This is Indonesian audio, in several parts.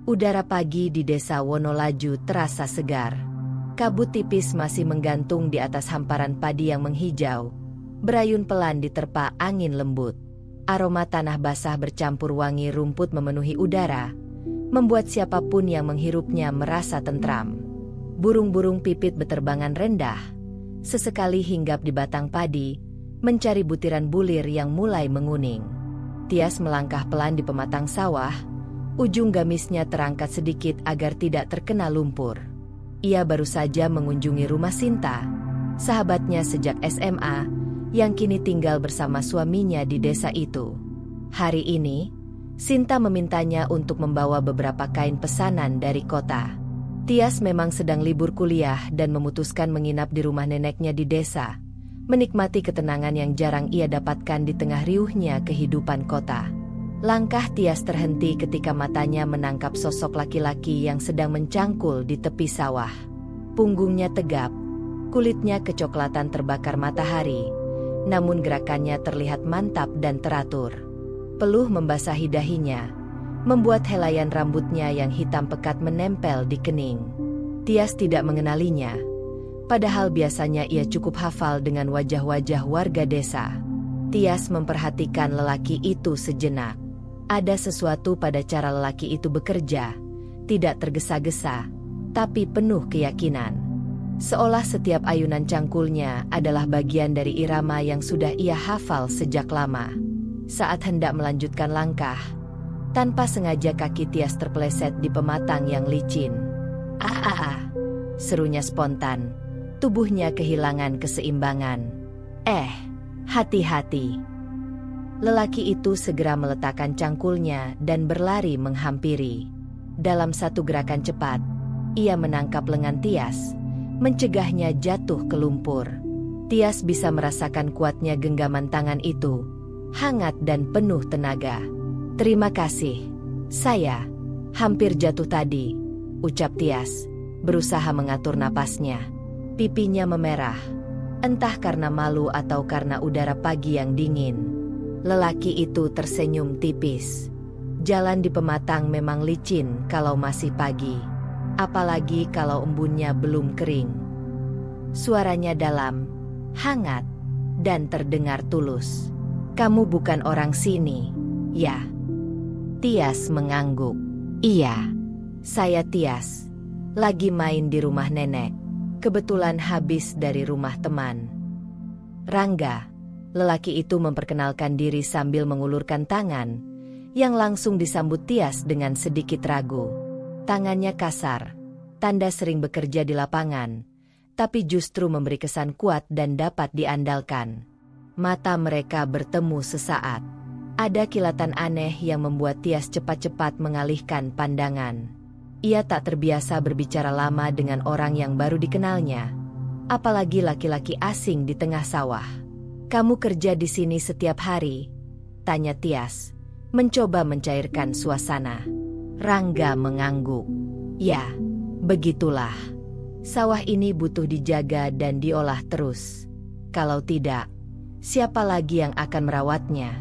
Udara pagi di desa Wonolaju terasa segar. Kabut tipis masih menggantung di atas hamparan padi yang menghijau. Berayun pelan diterpa angin lembut. Aroma tanah basah bercampur wangi rumput memenuhi udara, membuat siapapun yang menghirupnya merasa tentram. Burung-burung pipit beterbangan rendah, sesekali hinggap di batang padi, mencari butiran bulir yang mulai menguning. Tias melangkah pelan di pematang sawah. Ujung gamisnya terangkat sedikit agar tidak terkena lumpur. Ia baru saja mengunjungi rumah Sinta, sahabatnya sejak SMA, yang kini tinggal bersama suaminya di desa itu. Hari ini, Sinta memintanya untuk membawa beberapa kain pesanan dari kota. Tias memang sedang libur kuliah dan memutuskan menginap di rumah neneknya di desa, menikmati ketenangan yang jarang ia dapatkan di tengah riuhnya kehidupan kota. Langkah Tias terhenti ketika matanya menangkap sosok laki-laki yang sedang mencangkul di tepi sawah. Punggungnya tegap, kulitnya kecoklatan terbakar matahari, namun gerakannya terlihat mantap dan teratur. Peluh membasahi dahinya, membuat helaian rambutnya yang hitam pekat menempel di kening. Tias tidak mengenalinya, padahal biasanya ia cukup hafal dengan wajah-wajah warga desa. Tias memperhatikan lelaki itu sejenak. Ada sesuatu pada cara lelaki itu bekerja, tidak tergesa-gesa, tapi penuh keyakinan. Seolah setiap ayunan cangkulnya adalah bagian dari irama yang sudah ia hafal sejak lama. Saat hendak melanjutkan langkah, tanpa sengaja kaki Tias terpeleset di pematang yang licin. Serunya spontan, tubuhnya kehilangan keseimbangan. Hati-hati. Lelaki itu segera meletakkan cangkulnya dan berlari menghampiri. Dalam satu gerakan cepat, ia menangkap lengan Tias, mencegahnya jatuh ke lumpur. Tias bisa merasakan kuatnya genggaman tangan itu, hangat dan penuh tenaga. "Terima kasih. Saya hampir jatuh tadi," ucap Tias, berusaha mengatur napasnya. Pipinya memerah, entah karena malu atau karena udara pagi yang dingin. Lelaki itu tersenyum tipis. Jalan di pematang memang licin kalau masih pagi, apalagi kalau embunnya belum kering. Suaranya dalam, hangat, dan terdengar tulus. "Kamu bukan orang sini, ya?" Tias mengangguk. "Iya, saya Tias. Lagi main di rumah nenek. Kebetulan habis dari rumah teman." "Rangga." Lelaki itu memperkenalkan diri sambil mengulurkan tangan, yang langsung disambut Tias dengan sedikit ragu. Tangannya kasar, tanda sering bekerja di lapangan, tapi justru memberi kesan kuat dan dapat diandalkan. Mata mereka bertemu sesaat. Ada kilatan aneh yang membuat Tias cepat-cepat mengalihkan pandangan. Ia tak terbiasa berbicara lama dengan orang yang baru dikenalnya, apalagi laki-laki asing di tengah sawah. "Kamu kerja di sini setiap hari?" tanya Tias, mencoba mencairkan suasana. Rangga mengangguk. "Ya, begitulah. Sawah ini butuh dijaga dan diolah terus. Kalau tidak, siapa lagi yang akan merawatnya?"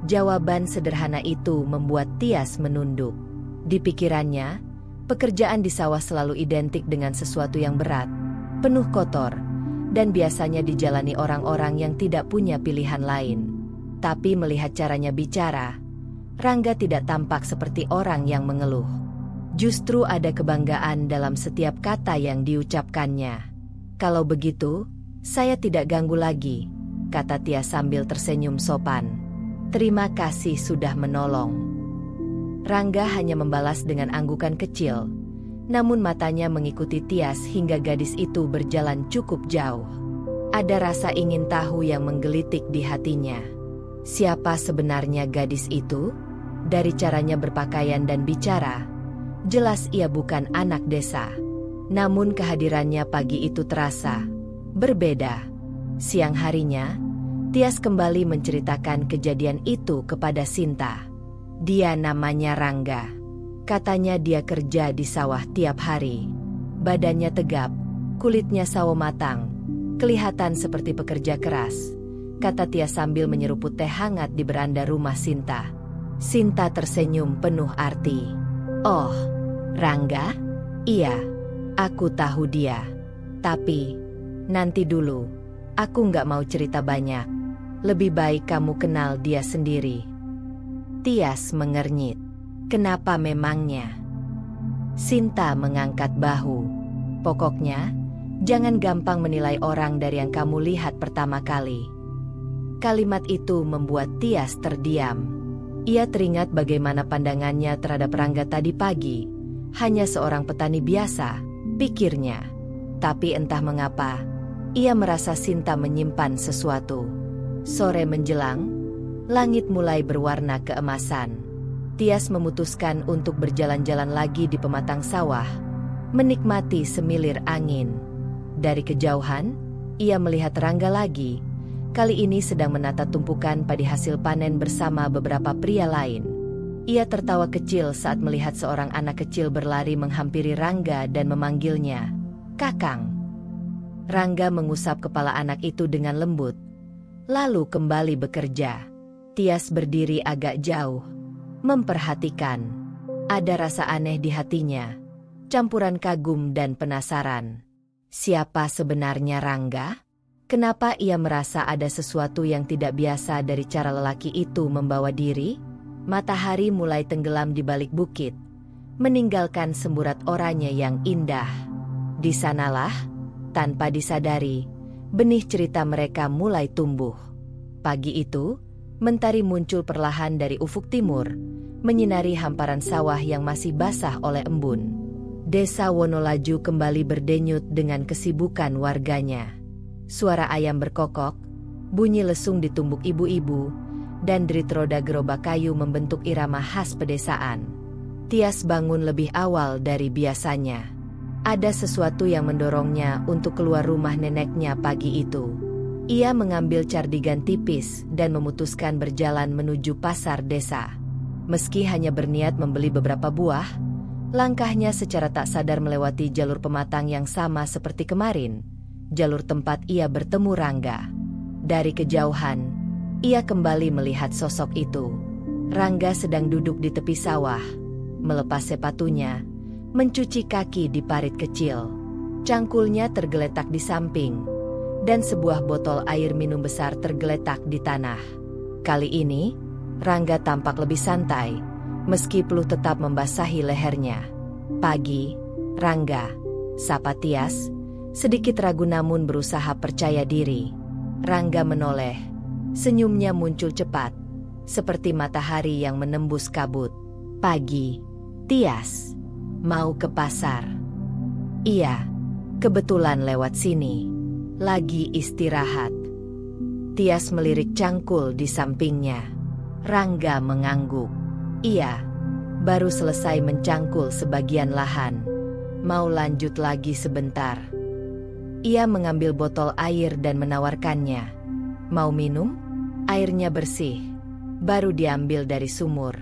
Jawaban sederhana itu membuat Tias menunduk. Di pikirannya, pekerjaan di sawah selalu identik dengan sesuatu yang berat, penuh kotor, dan biasanya dijalani orang-orang yang tidak punya pilihan lain. Tapi melihat caranya bicara, Rangga tidak tampak seperti orang yang mengeluh. Justru ada kebanggaan dalam setiap kata yang diucapkannya. "Kalau begitu, saya tidak ganggu lagi," kata Tias sambil tersenyum sopan. "Terima kasih sudah menolong." Rangga hanya membalas dengan anggukan kecil, namun matanya mengikuti Tias hingga gadis itu berjalan cukup jauh. Ada rasa ingin tahu yang menggelitik di hatinya. Siapa sebenarnya gadis itu? Dari caranya berpakaian dan bicara, jelas ia bukan anak desa. Namun kehadirannya pagi itu terasa berbeda. Siang harinya, Tias kembali menceritakan kejadian itu kepada Sinta. Dia namanya Rangga. Katanya dia kerja di sawah tiap hari. Badannya tegap, kulitnya sawo matang, kelihatan seperti pekerja keras, kata Tias sambil menyeruput teh hangat di beranda rumah Sinta. Sinta tersenyum penuh arti. Oh, Rangga? Iya, aku tahu dia. Tapi, nanti dulu. Aku nggak mau cerita banyak. Lebih baik kamu kenal dia sendiri. Tias mengernyit. Kenapa memangnya? Sinta mengangkat bahu. Pokoknya, jangan gampang menilai orang dari yang kamu lihat pertama kali. Kalimat itu membuat Tias terdiam. Ia teringat bagaimana pandangannya terhadap Rangga tadi pagi. Hanya seorang petani biasa, pikirnya. Tapi entah mengapa, ia merasa Sinta menyimpan sesuatu. Sore menjelang, langit mulai berwarna keemasan. Tias memutuskan untuk berjalan-jalan lagi di pematang sawah, menikmati semilir angin. Dari kejauhan, ia melihat Rangga lagi. Kali ini sedang menata tumpukan padi hasil panen bersama beberapa pria lain. Ia tertawa kecil saat melihat seorang anak kecil berlari menghampiri Rangga dan memanggilnya, "Kakang." Rangga mengusap kepala anak itu dengan lembut, lalu kembali bekerja. Tias berdiri agak jauh, memperhatikan. Ada rasa aneh di hatinya, campuran kagum dan penasaran. Siapa sebenarnya Rangga? Kenapa ia merasa ada sesuatu yang tidak biasa dari cara lelaki itu membawa diri? Matahari mulai tenggelam di balik bukit, meninggalkan semburat oranye yang indah. Di sanalah, tanpa disadari, benih cerita mereka mulai tumbuh. Pagi itu, mentari muncul perlahan dari ufuk timur, menyinari hamparan sawah yang masih basah oleh embun. Desa Wonolaju kembali berdenyut dengan kesibukan warganya. Suara ayam berkokok, bunyi lesung ditumbuk ibu-ibu, dan derit roda gerobak kayu membentuk irama khas pedesaan. Tias bangun lebih awal dari biasanya. Ada sesuatu yang mendorongnya untuk keluar rumah neneknya pagi itu. Ia mengambil cardigan tipis dan memutuskan berjalan menuju pasar desa. Meski hanya berniat membeli beberapa buah, langkahnya secara tak sadar melewati jalur pematang yang sama seperti kemarin. Jalur tempat ia bertemu Rangga. Dari kejauhan, ia kembali melihat sosok itu. Rangga sedang duduk di tepi sawah, melepas sepatunya, mencuci kaki di parit kecil. Cangkulnya tergeletak di samping, dan sebuah botol air minum besar tergeletak di tanah. Kali ini, Rangga tampak lebih santai, meski peluh tetap membasahi lehernya. "Pagi, Rangga," sapa Tias, sedikit ragu namun berusaha percaya diri. Rangga menoleh. Senyumnya muncul cepat, seperti matahari yang menembus kabut. "Pagi, Tias. Mau ke pasar?" "Iya, kebetulan lewat sini. Lagi istirahat." Tias melirik cangkul di sampingnya. Rangga mengangguk. "Iya, baru selesai mencangkul sebagian lahan. Mau lanjut lagi sebentar." Ia mengambil botol air dan menawarkannya. "Mau minum? Airnya bersih, baru diambil dari sumur."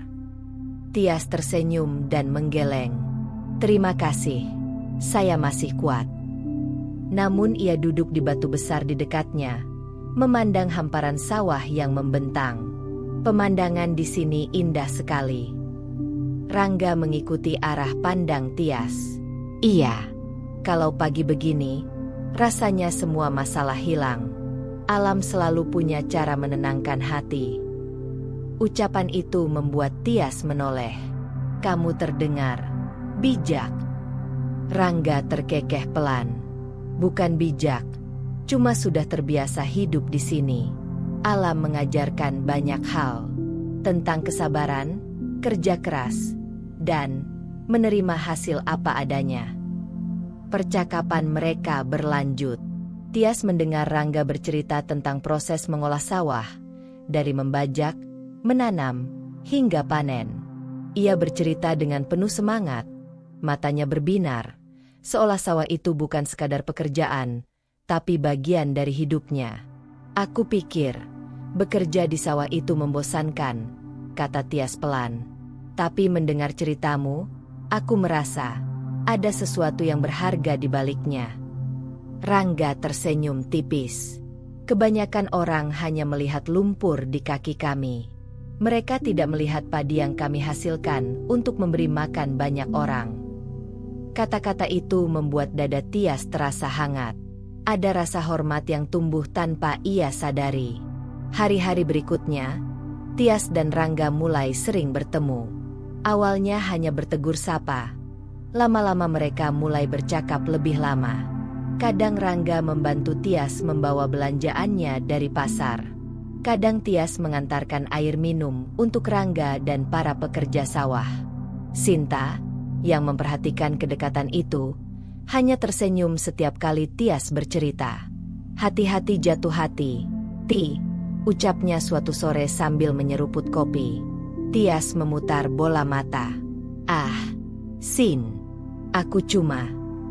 Tias tersenyum dan menggeleng. "Terima kasih, saya masih kuat." Namun ia duduk di batu besar di dekatnya, memandang hamparan sawah yang membentang. Pemandangan di sini indah sekali. Rangga mengikuti arah pandang Tias. "Iya, kalau pagi begini, rasanya semua masalah hilang. Alam selalu punya cara menenangkan hati." Ucapan itu membuat Tias menoleh. "Kamu terdengar bijak." Rangga terkekeh pelan. "Bukan bijak, cuma sudah terbiasa hidup di sini. Alam mengajarkan banyak hal. Tentang kesabaran, kerja keras, dan menerima hasil apa adanya." Percakapan mereka berlanjut. Tias mendengar Rangga bercerita tentang proses mengolah sawah, dari membajak, menanam, hingga panen. Ia bercerita dengan penuh semangat, matanya berbinar, seolah sawah itu bukan sekadar pekerjaan, tapi bagian dari hidupnya. "Aku pikir, bekerja di sawah itu membosankan," kata Tias pelan. "Tapi mendengar ceritamu, aku merasa ada sesuatu yang berharga di baliknya." Rangga tersenyum tipis. "Kebanyakan orang hanya melihat lumpur di kaki kami. Mereka tidak melihat padi yang kami hasilkan untuk memberi makan banyak orang. Kata-kata itu membuat dada Tias terasa hangat. Ada rasa hormat yang tumbuh tanpa ia sadari. Hari-hari berikutnya, Tias dan Rangga mulai sering bertemu. Awalnya hanya bertegur sapa. Lama-lama mereka mulai bercakap lebih lama. Kadang Rangga membantu Tias membawa belanjaannya dari pasar. Kadang Tias mengantarkan air minum untuk Rangga dan para pekerja sawah. Sinta, yang memperhatikan kedekatan itu, hanya tersenyum setiap kali Tias bercerita. Hati-hati jatuh hati, Ti, ucapnya suatu sore sambil menyeruput kopi. Tias memutar bola mata. Ah, Sin, aku cuma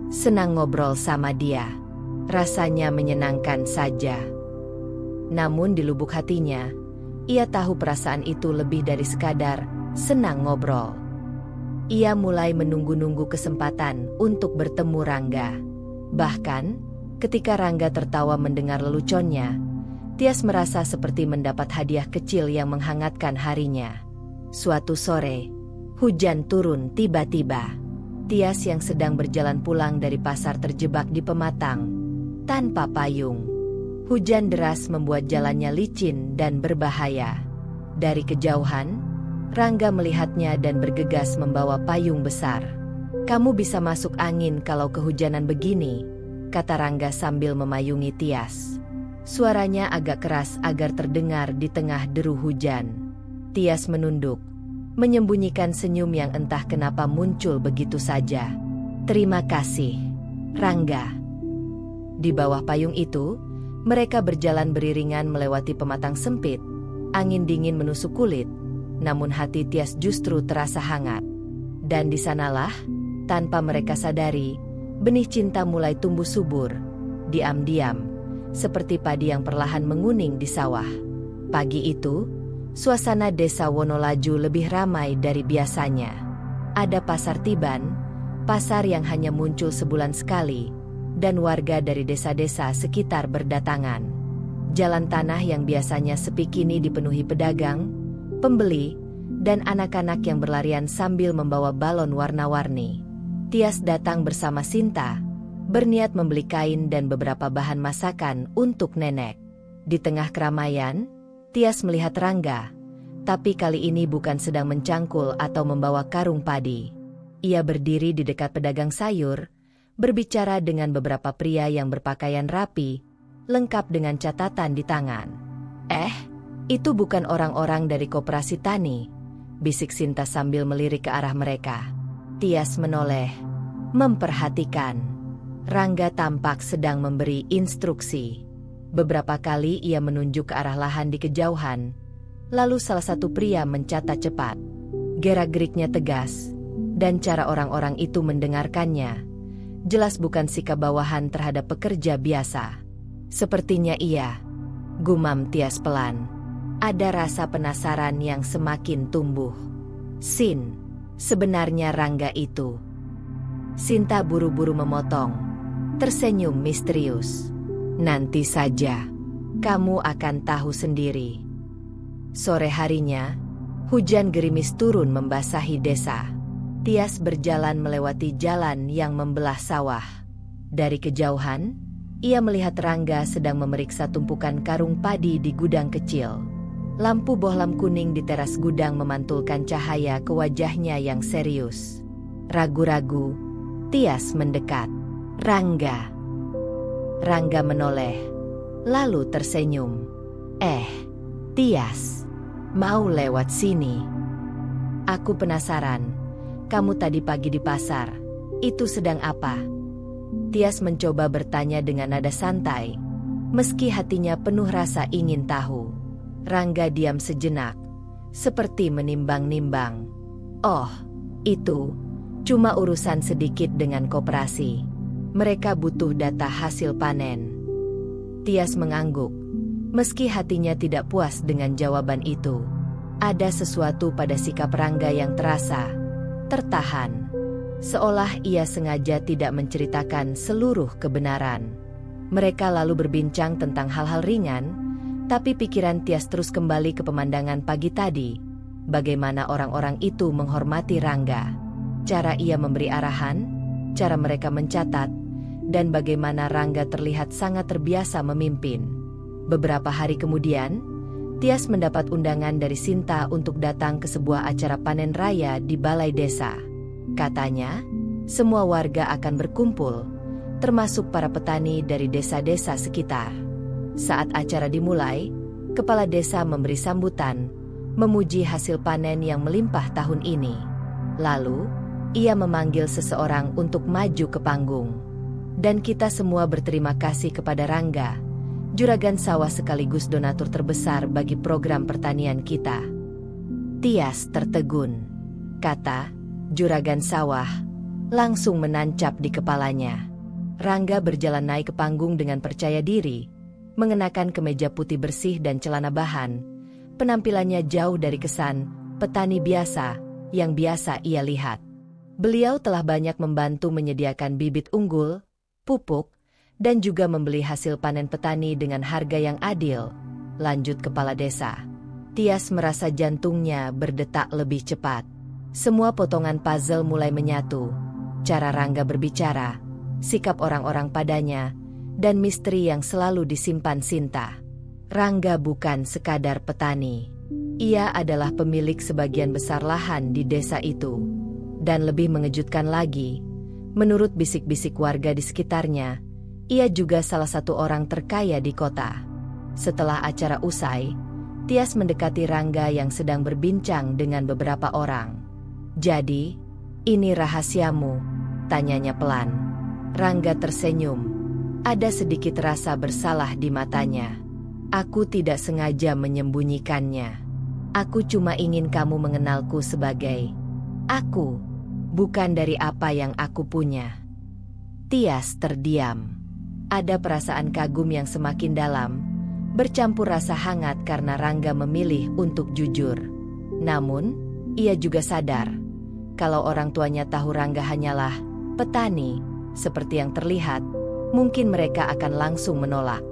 senang ngobrol sama dia. Rasanya menyenangkan saja. Namun di lubuk hatinya, ia tahu perasaan itu lebih dari sekadar senang ngobrol. Ia mulai menunggu-nunggu kesempatan untuk bertemu Rangga. Bahkan, ketika Rangga tertawa mendengar leluconnya, Tias merasa seperti mendapat hadiah kecil yang menghangatkan harinya. Suatu sore, hujan turun tiba-tiba. Tias yang sedang berjalan pulang dari pasar terjebak di pematang, tanpa payung. Hujan deras membuat jalannya licin dan berbahaya. Dari kejauhan, Rangga melihatnya dan bergegas membawa payung besar. "Kamu bisa masuk angin kalau kehujanan begini," kata Rangga sambil memayungi Tias. Suaranya agak keras agar terdengar di tengah deru hujan. Tias menunduk, menyembunyikan senyum yang entah kenapa muncul begitu saja. "Terima kasih, Rangga." Di bawah payung itu, mereka berjalan beriringan melewati pematang sempit. Angin dingin menusuk kulit, namun hati Tias justru terasa hangat. Dan di sanalah, tanpa mereka sadari, benih cinta mulai tumbuh subur, diam-diam, seperti padi yang perlahan menguning di sawah. Pagi itu, suasana desa Wonolaju lebih ramai dari biasanya. Ada pasar tiban, pasar yang hanya muncul sebulan sekali, dan warga dari desa-desa sekitar berdatangan. Jalan tanah yang biasanya sepi kini dipenuhi pedagang, pembeli, dan anak-anak yang berlarian sambil membawa balon warna-warni. Tias datang bersama Sinta, berniat membeli kain dan beberapa bahan masakan untuk nenek. Di tengah keramaian, Tias melihat Rangga, tapi kali ini bukan sedang mencangkul atau membawa karung padi. Ia berdiri di dekat pedagang sayur, berbicara dengan beberapa pria yang berpakaian rapi, lengkap dengan catatan di tangan. Itu bukan orang-orang dari koperasi tani," bisik Sinta sambil melirik ke arah mereka. Tias menoleh, memperhatikan. Rangga tampak sedang memberi instruksi. Beberapa kali ia menunjuk ke arah lahan di kejauhan, lalu salah satu pria mencatat cepat. Gerak-geriknya tegas, dan cara orang-orang itu mendengarkannya jelas bukan sikap bawahan terhadap pekerja biasa. "Sepertinya iya," gumam Tias pelan. Ada rasa penasaran yang semakin tumbuh. "Sin, sebenarnya Rangga itu?" Sinta buru-buru memotong, tersenyum misterius. "Nanti saja, kamu akan tahu sendiri." Sore harinya, hujan gerimis turun membasahi desa. Tias berjalan melewati jalan yang membelah sawah. Dari kejauhan, ia melihat Rangga sedang memeriksa tumpukan karung padi di gudang kecil. Lampu bohlam kuning di teras gudang memantulkan cahaya ke wajahnya yang serius. Ragu-ragu, Tias mendekat. "Rangga." Rangga menoleh, lalu tersenyum. Tias, mau lewat sini?" "Aku penasaran, kamu tadi pagi di pasar, itu sedang apa?" Tias mencoba bertanya dengan nada santai, meski hatinya penuh rasa ingin tahu. Rangga diam sejenak, seperti menimbang-nimbang. "Oh, itu cuma urusan sedikit dengan koperasi. Mereka butuh data hasil panen." Tias mengangguk, meski hatinya tidak puas dengan jawaban itu. Ada sesuatu pada sikap Rangga yang terasa tertahan, seolah ia sengaja tidak menceritakan seluruh kebenaran. Mereka lalu berbincang tentang hal-hal ringan, Tapi pikiran Tias terus kembali ke pemandangan pagi tadi. Bagaimana orang-orang itu menghormati Rangga. Cara ia memberi arahan, cara mereka mencatat, dan bagaimana Rangga terlihat sangat terbiasa memimpin. Beberapa hari kemudian, Tias mendapat undangan dari Sinta untuk datang ke sebuah acara panen raya di balai desa. Katanya, semua warga akan berkumpul, termasuk para petani dari desa-desa sekitar. Saat acara dimulai, kepala desa memberi sambutan, memuji hasil panen yang melimpah tahun ini. Lalu, ia memanggil seseorang untuk maju ke panggung. Dan kita semua berterima kasih kepada Rangga, juragan sawah sekaligus donatur terbesar bagi program pertanian kita. Tias tertegun. Kata juragan sawah langsung menancap di kepalanya. Rangga berjalan naik ke panggung dengan percaya diri, mengenakan kemeja putih bersih dan celana bahan. Penampilannya jauh dari kesan petani biasa yang biasa ia lihat. Beliau telah banyak membantu menyediakan bibit unggul, pupuk, dan juga membeli hasil panen petani dengan harga yang adil. Lanjut kepala desa. Tias merasa jantungnya berdetak lebih cepat. Semua potongan puzzle mulai menyatu. Cara Rangga berbicara, sikap orang-orang padanya, dan misteri yang selalu disimpan Sinta. Rangga bukan sekadar petani. Ia adalah pemilik sebagian besar lahan di desa itu. Dan lebih mengejutkan lagi, menurut bisik-bisik warga di sekitarnya, ia juga salah satu orang terkaya di kota. Setelah acara usai, Tias mendekati Rangga yang sedang berbincang dengan beberapa orang. "Jadi, ini rahasiamu?" tanyanya pelan. Rangga tersenyum. Ada sedikit rasa bersalah di matanya. "Aku tidak sengaja menyembunyikannya. Aku cuma ingin kamu mengenalku sebagai aku, bukan dari apa yang aku punya." Tias terdiam. Ada perasaan kagum yang semakin dalam, bercampur rasa hangat karena Rangga memilih untuk jujur. Namun, ia juga sadar, kalau orang tuanya tahu Rangga hanyalah petani, seperti yang terlihat, mungkin mereka akan langsung menolak.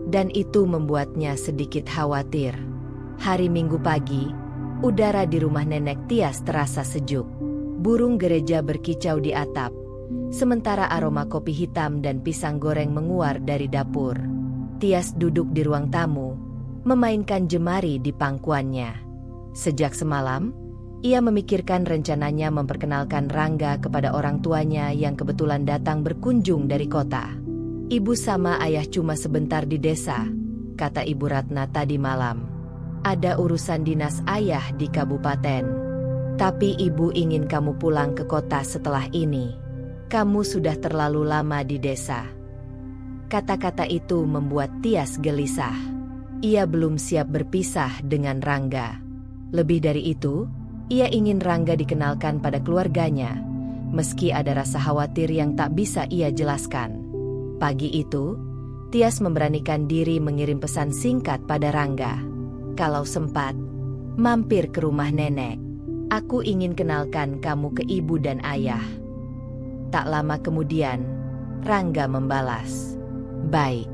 Dan itu membuatnya sedikit khawatir. Hari Minggu pagi, udara di rumah nenek Tias terasa sejuk. Burung gereja berkicau di atap, sementara aroma kopi hitam dan pisang goreng menguar dari dapur. Tias duduk di ruang tamu, memainkan jemari di pangkuannya. Sejak semalam, ia memikirkan rencananya memperkenalkan Rangga kepada orang tuanya yang kebetulan datang berkunjung dari kota. "Ibu sama ayah cuma sebentar di desa," kata Ibu Ratna tadi malam. "Ada urusan dinas ayah di kabupaten. Tapi ibu ingin kamu pulang ke kota setelah ini. Kamu sudah terlalu lama di desa." Kata-kata itu membuat Tias gelisah. Ia belum siap berpisah dengan Rangga. Lebih dari itu, ia ingin Rangga dikenalkan pada keluarganya, meski ada rasa khawatir yang tak bisa ia jelaskan. Pagi itu, Tias memberanikan diri mengirim pesan singkat pada Rangga. "Kalau sempat, mampir ke rumah nenek. Aku ingin kenalkan kamu ke ibu dan ayah." Tak lama kemudian, Rangga membalas, "Baik,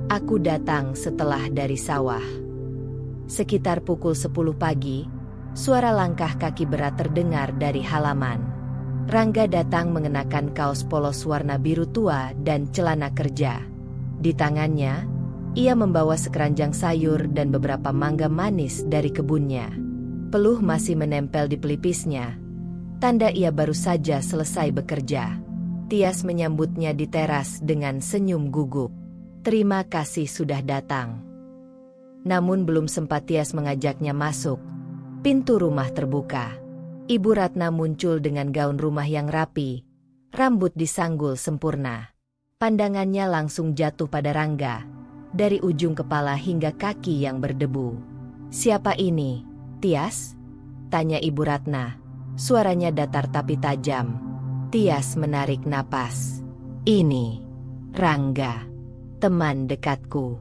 aku datang setelah dari sawah." Sekitar pukul 10 pagi, suara langkah kaki berat terdengar dari halaman. Rangga datang mengenakan kaos polos warna biru tua dan celana kerja. Di tangannya, ia membawa sekeranjang sayur dan beberapa mangga manis dari kebunnya. Peluh masih menempel di pelipisnya, tanda ia baru saja selesai bekerja. Tias menyambutnya di teras dengan senyum gugup. "Terima kasih sudah datang." Namun belum sempat Tias mengajaknya masuk, pintu rumah terbuka. Ibu Ratna muncul dengan gaun rumah yang rapi, rambut disanggul sempurna. Pandangannya langsung jatuh pada Rangga, dari ujung kepala hingga kaki yang berdebu. "Siapa ini, Tias?" tanya Ibu Ratna. Suaranya datar tapi tajam. Tias menarik napas. "Ini Rangga, teman dekatku."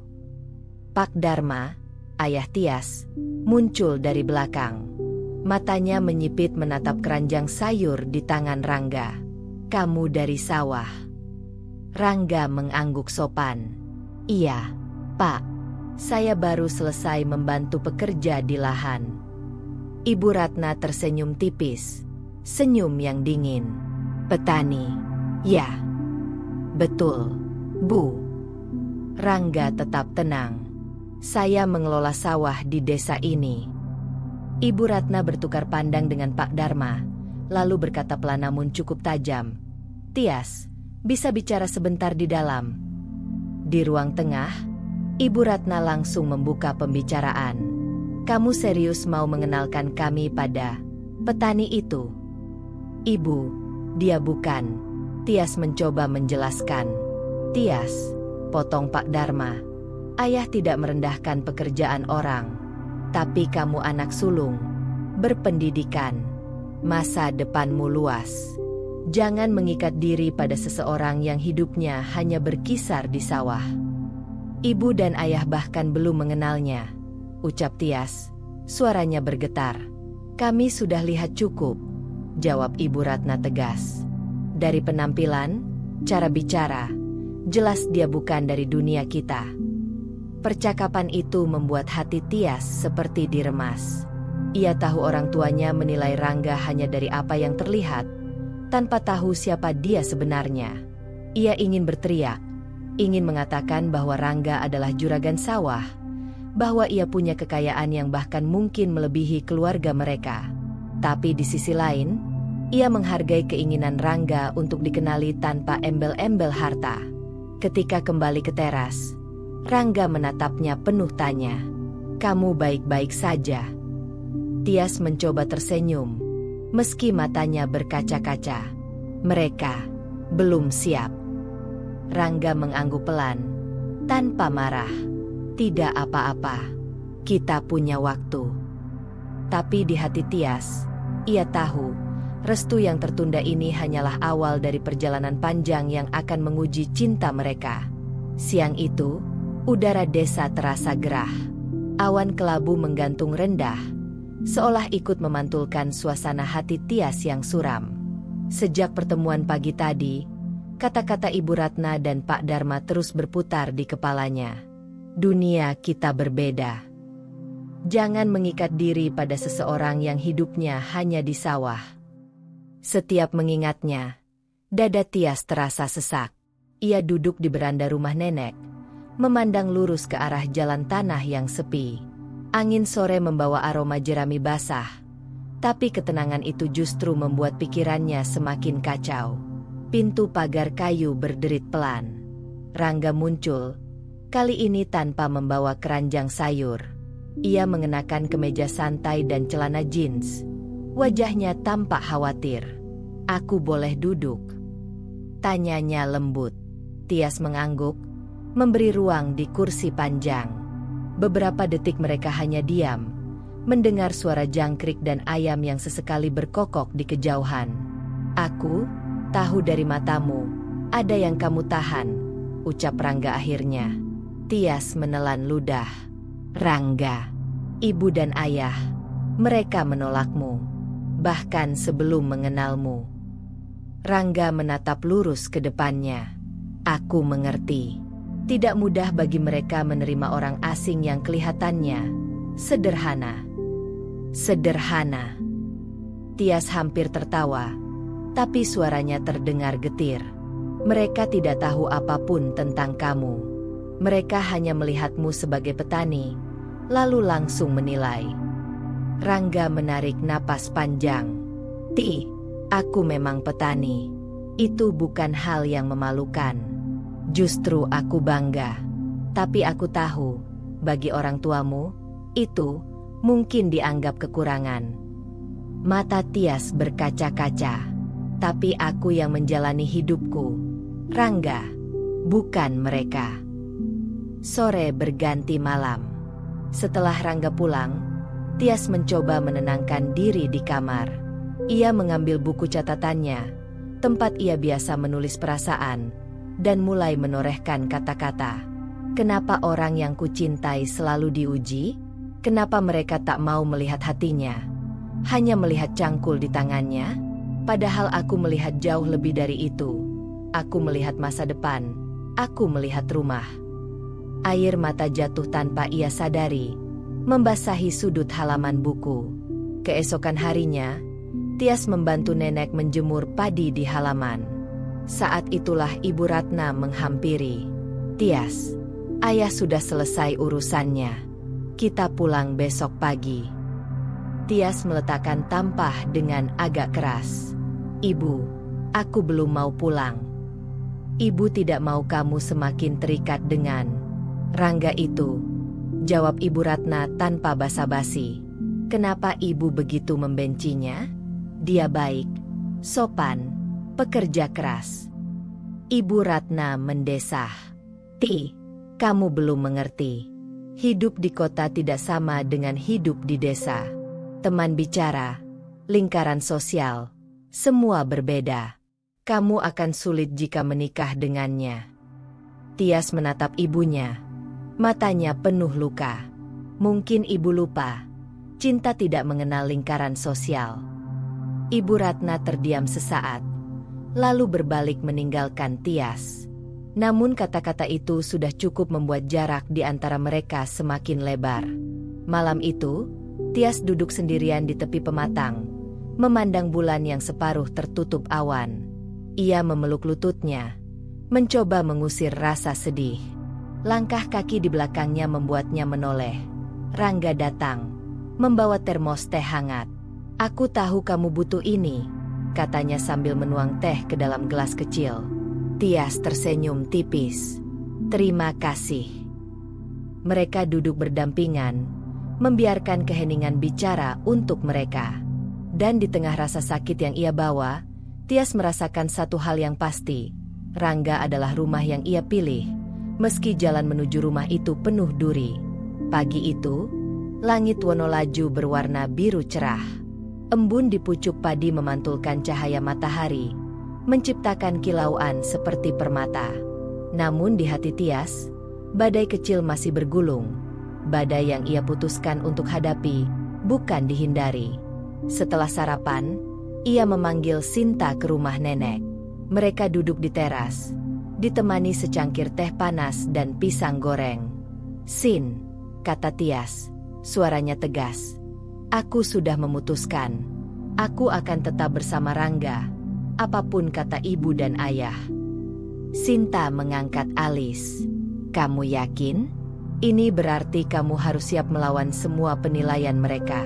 Pak Dharma, ayah Tias, muncul dari belakang. Matanya menyipit menatap keranjang sayur di tangan Rangga. "Kamu dari sawah?" Rangga mengangguk sopan. "Iya, Pak. Saya baru selesai membantu pekerja di lahan. Ibu Ratna tersenyum tipis, senyum yang dingin. Petani, ya. Betul, Bu. Rangga tetap tenang. Saya mengelola sawah di desa ini. Ibu Ratna bertukar pandang dengan Pak Dharma, lalu berkata pelan namun cukup tajam. Tias, bisa bicara sebentar di dalam? Di ruang tengah, Ibu Ratna langsung membuka pembicaraan. Kamu serius mau mengenalkan kami pada petani itu? Ibu, dia bukan. Tias mencoba menjelaskan. Tias, potong Pak Dharma. Ayah tidak merendahkan pekerjaan orang. Tapi kamu anak sulung, berpendidikan. Masa depanmu luas. Jangan mengikat diri pada seseorang yang hidupnya hanya berkisar di sawah. Ibu dan ayah bahkan belum mengenalnya, ucap Tias. Suaranya bergetar. Kami sudah lihat cukup, jawab Ibu Ratna tegas. Dari penampilan, cara bicara, jelas dia bukan dari dunia kita. Percakapan itu membuat hati Tias seperti diremas. Ia tahu orang tuanya menilai Rangga hanya dari apa yang terlihat, tanpa tahu siapa dia sebenarnya. Ia ingin berteriak, ingin mengatakan bahwa Rangga adalah juragan sawah, bahwa ia punya kekayaan yang bahkan mungkin melebihi keluarga mereka. Tapi di sisi lain, ia menghargai keinginan Rangga untuk dikenali tanpa embel-embel harta. Ketika kembali ke teras, Rangga menatapnya penuh tanya. Kamu baik-baik saja? Tias mencoba tersenyum, meski matanya berkaca-kaca. Mereka belum siap. Rangga mengangguk pelan, tanpa marah. Tidak apa-apa, kita punya waktu. Tapi di hati Tias, ia tahu, restu yang tertunda ini hanyalah awal dari perjalanan panjang yang akan menguji cinta mereka. Siang itu, udara desa terasa gerah. Awan kelabu menggantung rendah, seolah ikut memantulkan suasana hati Tias yang suram. Sejak pertemuan pagi tadi, kata-kata Ibu Ratna dan Pak Dharma terus berputar di kepalanya. Dunia kita berbeda. Jangan mengikat diri pada seseorang yang hidupnya hanya di sawah. Setiap mengingatnya, dada Tias terasa sesak. Ia duduk di beranda rumah nenek, memandang lurus ke arah jalan tanah yang sepi. Angin sore membawa aroma jerami basah, tapi ketenangan itu justru membuat pikirannya semakin kacau. Pintu pagar kayu berderit pelan. Rangga muncul, kali ini tanpa membawa keranjang sayur. Ia mengenakan kemeja santai dan celana jeans. Wajahnya tampak khawatir. Aku boleh duduk? Tanyanya lembut. Tias mengangguk, memberi ruang di kursi panjang. Beberapa detik mereka hanya diam, mendengar suara jangkrik dan ayam yang sesekali berkokok di kejauhan. Aku tahu dari matamu, ada yang kamu tahan, ucap Rangga akhirnya. Tias menelan ludah. Rangga, ibu dan ayah, mereka menolakmu, bahkan sebelum mengenalmu. Rangga menatap lurus ke depannya. Aku mengerti. Tidak mudah bagi mereka menerima orang asing yang kelihatannya sederhana. Sederhana. Tias hampir tertawa, tapi suaranya terdengar getir. Mereka tidak tahu apapun tentang kamu. Mereka hanya melihatmu sebagai petani, lalu langsung menilai. Rangga menarik napas panjang. Aku memang petani. Itu bukan hal yang memalukan. Justru aku bangga. Tapi aku tahu, bagi orang tuamu, itu mungkin dianggap kekurangan. Mata Tias berkaca-kaca. Tapi aku yang menjalani hidupku. Rangga, bukan mereka. Sore berganti malam. Setelah Rangga pulang, Tias mencoba menenangkan diri di kamar. Ia mengambil buku catatannya, tempat ia biasa menulis perasaan, dan mulai menorehkan kata-kata. Kenapa orang yang kucintai selalu diuji? Kenapa mereka tak mau melihat hatinya? Hanya melihat cangkul di tangannya? Padahal aku melihat jauh lebih dari itu. Aku melihat masa depan. Aku melihat rumah. Air mata jatuh tanpa ia sadari, membasahi sudut halaman buku. Keesokan harinya, Tias membantu nenek menjemur padi di halaman. Saat itulah Ibu Ratna menghampiri. "Tias, ayah sudah selesai urusannya. Kita pulang besok pagi." Tias meletakkan tampah dengan agak keras. "Ibu, aku belum mau pulang." "Ibu tidak mau kamu semakin terikat dengan Rangga itu," jawab Ibu Ratna tanpa basa-basi. "Kenapa ibu begitu membencinya? Dia baik, sopan, pekerja keras." Ibu Ratna mendesah. Kamu belum mengerti. Hidup di kota tidak sama dengan hidup di desa. Teman bicara, lingkaran sosial, semua berbeda. Kamu akan sulit jika menikah dengannya." Tias menatap ibunya. Matanya penuh luka. Mungkin ibu lupa, cinta tidak mengenal lingkaran sosial. Ibu Ratna terdiam sesaat, lalu berbalik meninggalkan Tias. Namun kata-kata itu sudah cukup membuat jarak di antara mereka semakin lebar. Malam itu, Tias duduk sendirian di tepi pematang, memandang bulan yang separuh tertutup awan. Ia memeluk lututnya, mencoba mengusir rasa sedih. Langkah kaki di belakangnya membuatnya menoleh. Rangga datang, membawa termos teh hangat. "Aku tahu kamu butuh ini," katanya sambil menuang teh ke dalam gelas kecil. Tias tersenyum tipis. "Terima kasih." Mereka duduk berdampingan, membiarkan keheningan bicara untuk mereka. Dan di tengah rasa sakit yang ia bawa, Tias merasakan satu hal yang pasti. Rangga adalah rumah yang ia pilih. Meski jalan menuju rumah itu penuh duri. Pagi itu, langit Wonolaju berwarna biru cerah. Embun di pucuk padi memantulkan cahaya matahari, menciptakan kilauan seperti permata. Namun di hati Tias, badai kecil masih bergulung. Badai yang ia putuskan untuk hadapi, bukan dihindari. Setelah sarapan, ia memanggil Sinta ke rumah nenek. Mereka duduk di teras, ditemani secangkir teh panas dan pisang goreng. "Sin," kata Tias, suaranya tegas. "Aku sudah memutuskan. Aku akan tetap bersama Rangga, apapun kata ibu dan ayah." Sinta mengangkat alis. "Kamu yakin? Ini berarti kamu harus siap melawan semua penilaian mereka."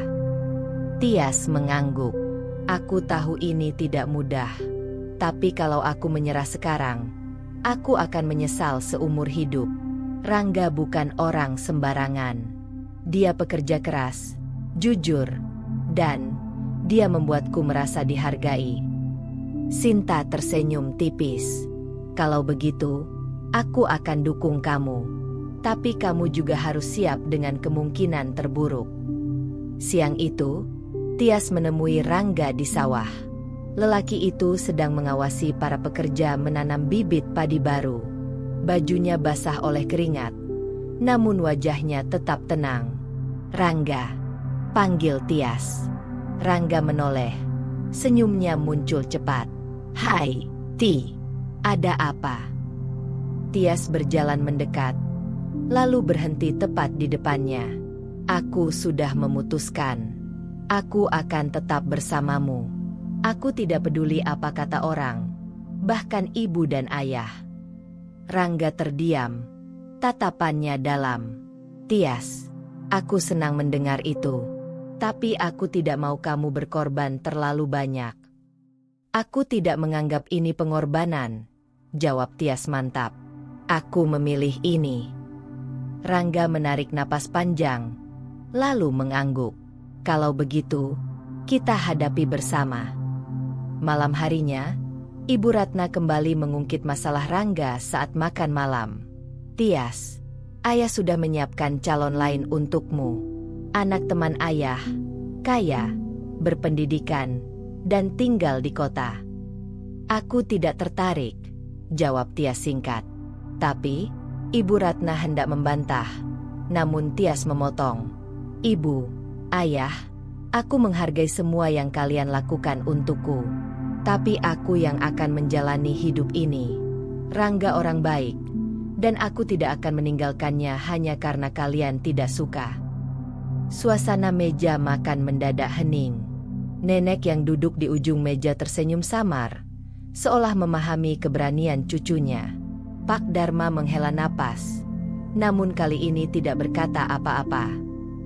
Tias mengangguk. "Aku tahu ini tidak mudah. Tapi kalau aku menyerah sekarang, aku akan menyesal seumur hidup. Rangga bukan orang sembarangan. Dia pekerja keras, jujur, dan dia membuatku merasa dihargai." Sinta tersenyum tipis. "Kalau begitu, aku akan dukung kamu. Tapi kamu juga harus siap dengan kemungkinan terburuk." Siang itu, Tias menemui Rangga di sawah. Lelaki itu sedang mengawasi para pekerja menanam bibit padi baru. Bajunya basah oleh keringat, namun wajahnya tetap tenang. "Rangga," panggil Tias. Rangga menoleh. Senyumnya muncul cepat. "Hai, Ti. Ada apa?" Tias berjalan mendekat, lalu berhenti tepat di depannya. "Aku sudah memutuskan. Aku akan tetap bersamamu. Aku tidak peduli apa kata orang, bahkan ibu dan ayah." Rangga terdiam, tatapannya dalam. "Tias, aku senang mendengar itu. Tapi aku tidak mau kamu berkorban terlalu banyak." "Aku tidak menganggap ini pengorbanan," jawab Tias mantap. "Aku memilih ini." Rangga menarik napas panjang, lalu mengangguk. "Kalau begitu, kita hadapi bersama." Malam harinya, Ibu Ratna kembali mengungkit masalah Rangga saat makan malam. "Tias, ayah sudah menyiapkan calon lain untukmu. Anak teman ayah, kaya, berpendidikan, dan tinggal di kota." "Aku tidak tertarik," jawab Tias singkat. Tapi, Ibu Ratna hendak membantah. Namun Tias memotong. "Ibu, ayah, aku menghargai semua yang kalian lakukan untukku. Tapi aku yang akan menjalani hidup ini. Rangga orang baik. Dan aku tidak akan meninggalkannya hanya karena kalian tidak suka. Suasana meja makan mendadak hening. Nenek yang duduk di ujung meja tersenyum samar, seolah memahami keberanian cucunya. Pak Dharma menghela napas, namun kali ini tidak berkata apa-apa.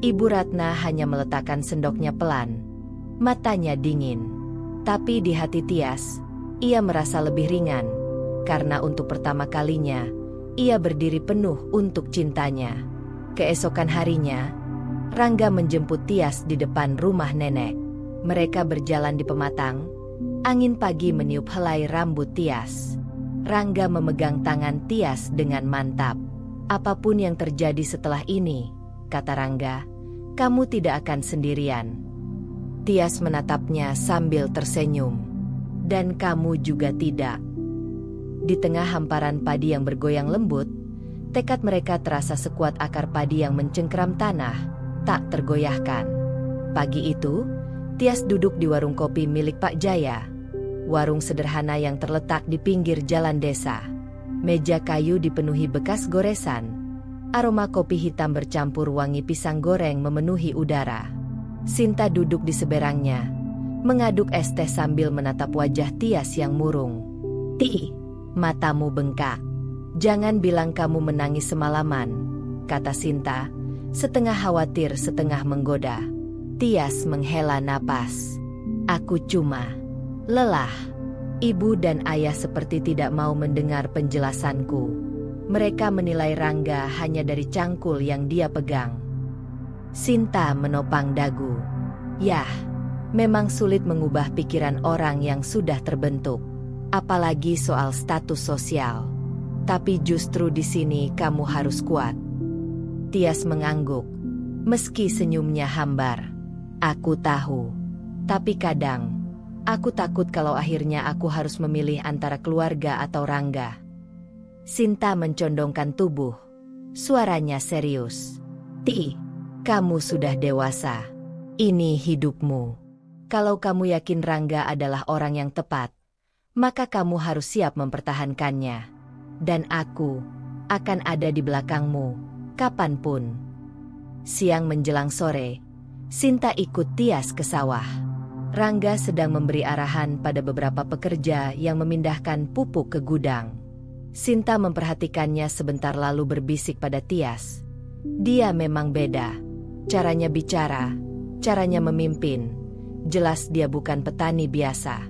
Ibu Ratna hanya meletakkan sendoknya pelan. Matanya dingin. Tapi di hati Tias, ia merasa lebih ringan, karena untuk pertama kalinya, ia berdiri penuh untuk cintanya. Keesokan harinya, Rangga menjemput Tias di depan rumah nenek. Mereka berjalan di pematang. Angin pagi meniup helai rambut Tias. Rangga memegang tangan Tias dengan mantap. Apapun yang terjadi setelah ini, kata Rangga, kamu tidak akan sendirian. Tias menatapnya sambil tersenyum. Dan kamu juga tidak. Di tengah hamparan padi yang bergoyang lembut, tekad mereka terasa sekuat akar padi yang mencengkeram tanah, tak tergoyahkan. Pagi itu, Tias duduk di warung kopi milik Pak Jaya. Warung sederhana yang terletak di pinggir jalan desa. Meja kayu dipenuhi bekas goresan. Aroma kopi hitam bercampur wangi pisang goreng memenuhi udara. Sinta duduk di seberangnya, mengaduk es teh sambil menatap wajah Tias yang murung. "Ti, matamu bengkak. Jangan bilang kamu menangis semalaman," kata Sinta, setengah khawatir setengah menggoda. Tias menghela napas. "Aku cuma lelah." Ibu dan ayah seperti tidak mau mendengar penjelasanku. Mereka menilai Rangga hanya dari cangkul yang dia pegang. Sinta menopang dagu. Yah, memang sulit mengubah pikiran orang yang sudah terbentuk. Apalagi soal status sosial. Tapi justru di sini kamu harus kuat. Tias mengangguk. Meski senyumnya hambar. Aku tahu. Tapi kadang, aku takut kalau akhirnya aku harus memilih antara keluarga atau Rangga. Sinta mencondongkan tubuh. Suaranya serius. "Ti, kamu sudah dewasa. Ini hidupmu. Kalau kamu yakin Rangga adalah orang yang tepat, maka kamu harus siap mempertahankannya. Dan aku akan ada di belakangmu, kapanpun." Siang menjelang sore, Sinta ikut Tias ke sawah. Rangga sedang memberi arahan pada beberapa pekerja yang memindahkan pupuk ke gudang. Sinta memperhatikannya sebentar lalu berbisik pada Tias. Dia memang beda. Caranya bicara, caranya memimpin. Jelas dia bukan petani biasa.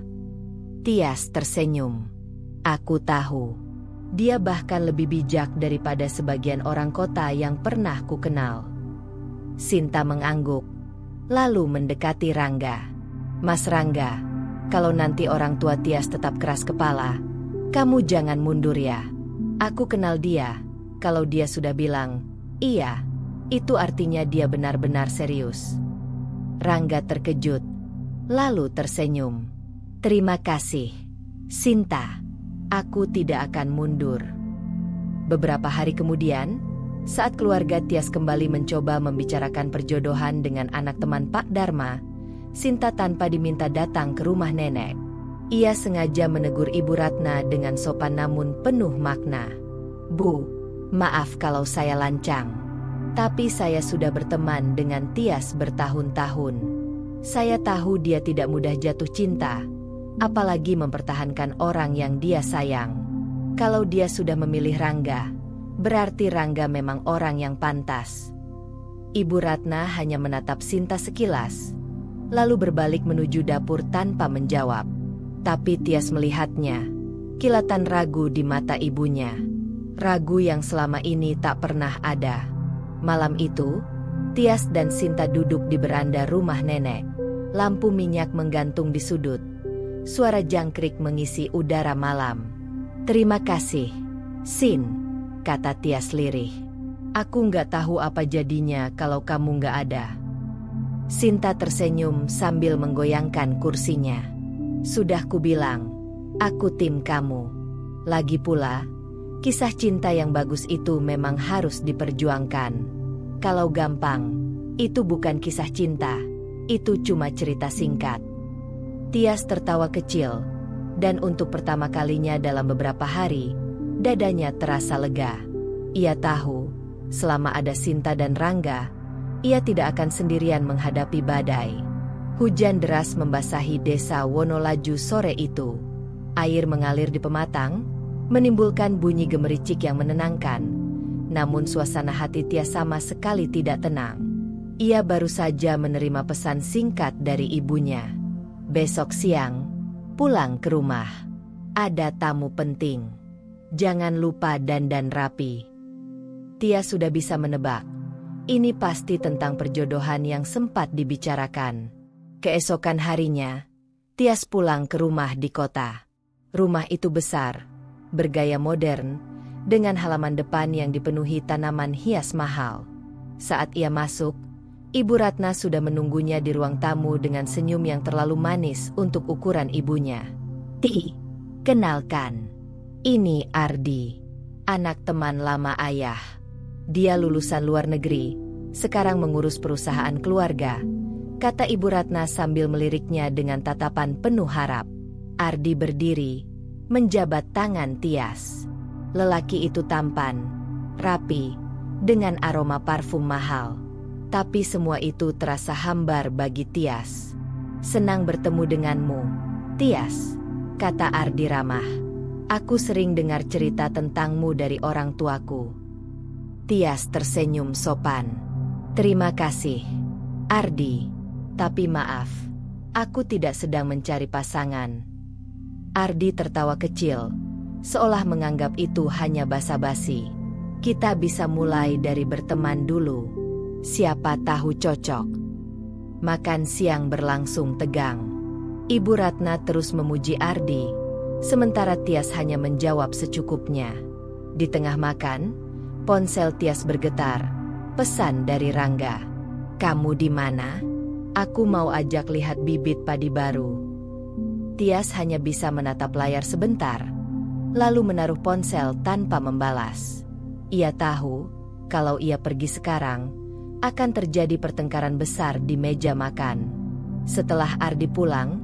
Tias tersenyum. Aku tahu. Dia bahkan lebih bijak daripada sebagian orang kota yang pernah ku kenal. Sinta mengangguk, lalu mendekati Rangga. "Mas Rangga, kalau nanti orang tua Tias tetap keras kepala, kamu jangan mundur ya. Aku kenal dia. Kalau dia sudah bilang, iya, itu artinya dia benar-benar serius." Rangga terkejut, lalu tersenyum. "Terima kasih, Sinta. Aku tidak akan mundur." Beberapa hari kemudian, saat keluarga Tias kembali mencoba membicarakan perjodohan dengan anak teman Pak Dharma, Sinta tanpa diminta datang ke rumah nenek. Ia sengaja menegur Ibu Ratna dengan sopan namun penuh makna. "Bu, maaf kalau saya lancang. Tapi saya sudah berteman dengan Tias bertahun-tahun. Saya tahu dia tidak mudah jatuh cinta, apalagi mempertahankan orang yang dia sayang. Kalau dia sudah memilih Rangga, berarti Rangga memang orang yang pantas." Ibu Ratna hanya menatap Sinta sekilas, lalu berbalik menuju dapur tanpa menjawab. Tapi Tias melihatnya, kilatan ragu di mata ibunya. Ragu yang selama ini tak pernah ada. Malam itu, Tias dan Sinta duduk di beranda rumah nenek. Lampu minyak menggantung di sudut. Suara jangkrik mengisi udara malam. "Terima kasih, Sin," kata Tias lirih. "Aku nggak tahu apa jadinya kalau kamu nggak ada." Sinta tersenyum sambil menggoyangkan kursinya. "Sudah kubilang, aku tim kamu. Lagi pula, kisah cinta yang bagus itu memang harus diperjuangkan. Kalau gampang, itu bukan kisah cinta, itu cuma cerita singkat." Tias tertawa kecil, dan untuk pertama kalinya dalam beberapa hari, dadanya terasa lega. Ia tahu, selama ada Sinta dan Rangga, ia tidak akan sendirian menghadapi badai. Hujan deras membasahi desa Wonolaju sore itu. Air mengalir di pematang, menimbulkan bunyi gemericik yang menenangkan. Namun suasana hati Tias sama sekali tidak tenang. Ia baru saja menerima pesan singkat dari ibunya. Besok siang, pulang ke rumah. Ada tamu penting. Jangan lupa dandan rapi. Tias sudah bisa menebak. Ini pasti tentang perjodohan yang sempat dibicarakan. Keesokan harinya, Tias pulang ke rumah di kota. Rumah itu besar, bergaya modern, dengan halaman depan yang dipenuhi tanaman hias mahal. Saat ia masuk, Ibu Ratna sudah menunggunya di ruang tamu dengan senyum yang terlalu manis untuk ukuran ibunya. Kenalkan, ini Ardi, anak teman lama ayah. Dia lulusan luar negeri, sekarang mengurus perusahaan keluarga, kata Ibu Ratna sambil meliriknya dengan tatapan penuh harap. Ardi berdiri, menjabat tangan Tias. Lelaki itu tampan, rapi, dengan aroma parfum mahal. Tapi semua itu terasa hambar bagi Tias. Senang bertemu denganmu, Tias, kata Ardi ramah. Aku sering dengar cerita tentangmu dari orang tuaku. Tias tersenyum sopan. Terima kasih, Ardi. Tapi maaf, aku tidak sedang mencari pasangan. Ardi tertawa kecil, seolah menganggap itu hanya basa-basi. Kita bisa mulai dari berteman dulu. Siapa tahu cocok. Makan siang berlangsung tegang. Ibu Ratna terus memuji Ardi, sementara Tias hanya menjawab secukupnya. Di tengah makan, ponsel Tias bergetar. Pesan dari Rangga. Kamu di mana? Aku mau ajak lihat bibit padi baru. Tias hanya bisa menatap layar sebentar, lalu menaruh ponsel tanpa membalas. Ia tahu, kalau ia pergi sekarang, akan terjadi pertengkaran besar di meja makan. Setelah Ardi pulang,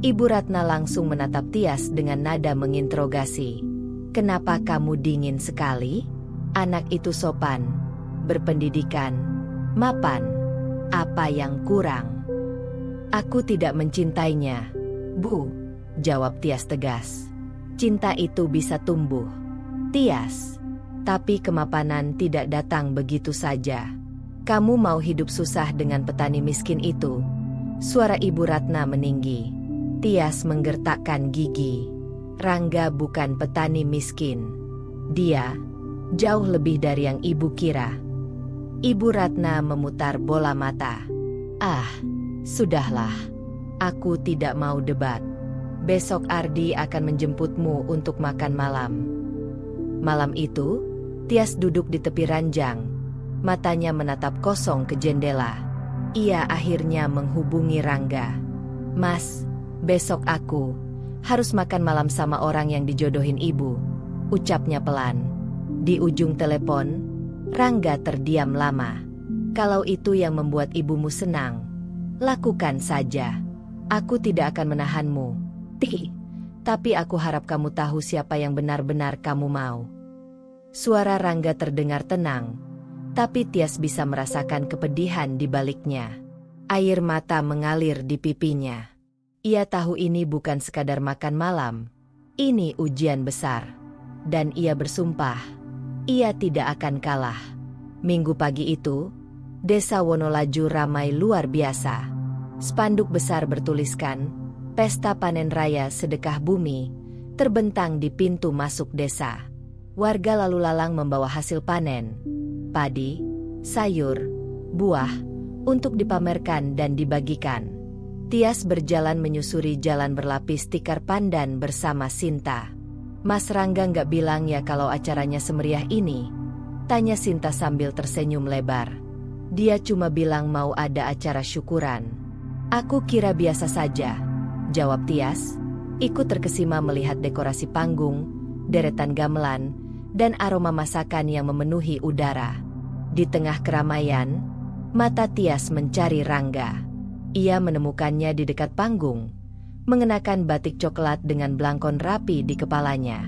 Ibu Ratna langsung menatap Tias dengan nada menginterogasi. Kenapa kamu dingin sekali? Anak itu sopan, berpendidikan, mapan. Apa yang kurang? Aku tidak mencintainya, Bu, jawab Tias tegas. Cinta itu bisa tumbuh, Tias. Tapi kemapanan tidak datang begitu saja. Kamu mau hidup susah dengan petani miskin itu? Suara Ibu Ratna meninggi. Tias menggertakkan gigi. Rangga bukan petani miskin. Dia jauh lebih dari yang ibu kira. Ibu Ratna memutar bola mata. Ah, sudahlah. Aku tidak mau debat. Besok Ardi akan menjemputmu untuk makan malam. Malam itu, Tias duduk di tepi ranjang. Matanya menatap kosong ke jendela. Ia akhirnya menghubungi Rangga. Mas, besok aku harus makan malam sama orang yang dijodohin ibu, ucapnya pelan. Di ujung telepon, Rangga terdiam lama. Kalau itu yang membuat ibumu senang, lakukan saja. Aku tidak akan menahanmu. Tapi aku harap kamu tahu siapa yang benar-benar kamu mau. Suara Rangga terdengar tenang, tapi Tias bisa merasakan kepedihan di baliknya. Air mata mengalir di pipinya. Ia tahu ini bukan sekadar makan malam. Ini ujian besar. Dan ia bersumpah, ia tidak akan kalah. Minggu pagi itu, desa Wonolaju ramai luar biasa. Spanduk besar bertuliskan, Pesta Panen Raya Sedekah Bumi, terbentang di pintu masuk desa. Warga lalu lalang membawa hasil panen, padi, sayur, buah, untuk dipamerkan dan dibagikan. Tias berjalan menyusuri jalan berlapis tikar pandan bersama Sinta. Mas Rangga nggak bilang ya kalau acaranya semeriah ini? Tanya Sinta sambil tersenyum lebar. Dia cuma bilang mau ada acara syukuran. Aku kira biasa saja, jawab Tias. Ikut terkesima melihat dekorasi panggung, deretan gamelan, dan aroma masakan yang memenuhi udara. Di tengah keramaian, mata Tias mencari Rangga. Ia menemukannya di dekat panggung, mengenakan batik coklat dengan belangkon rapi di kepalanya.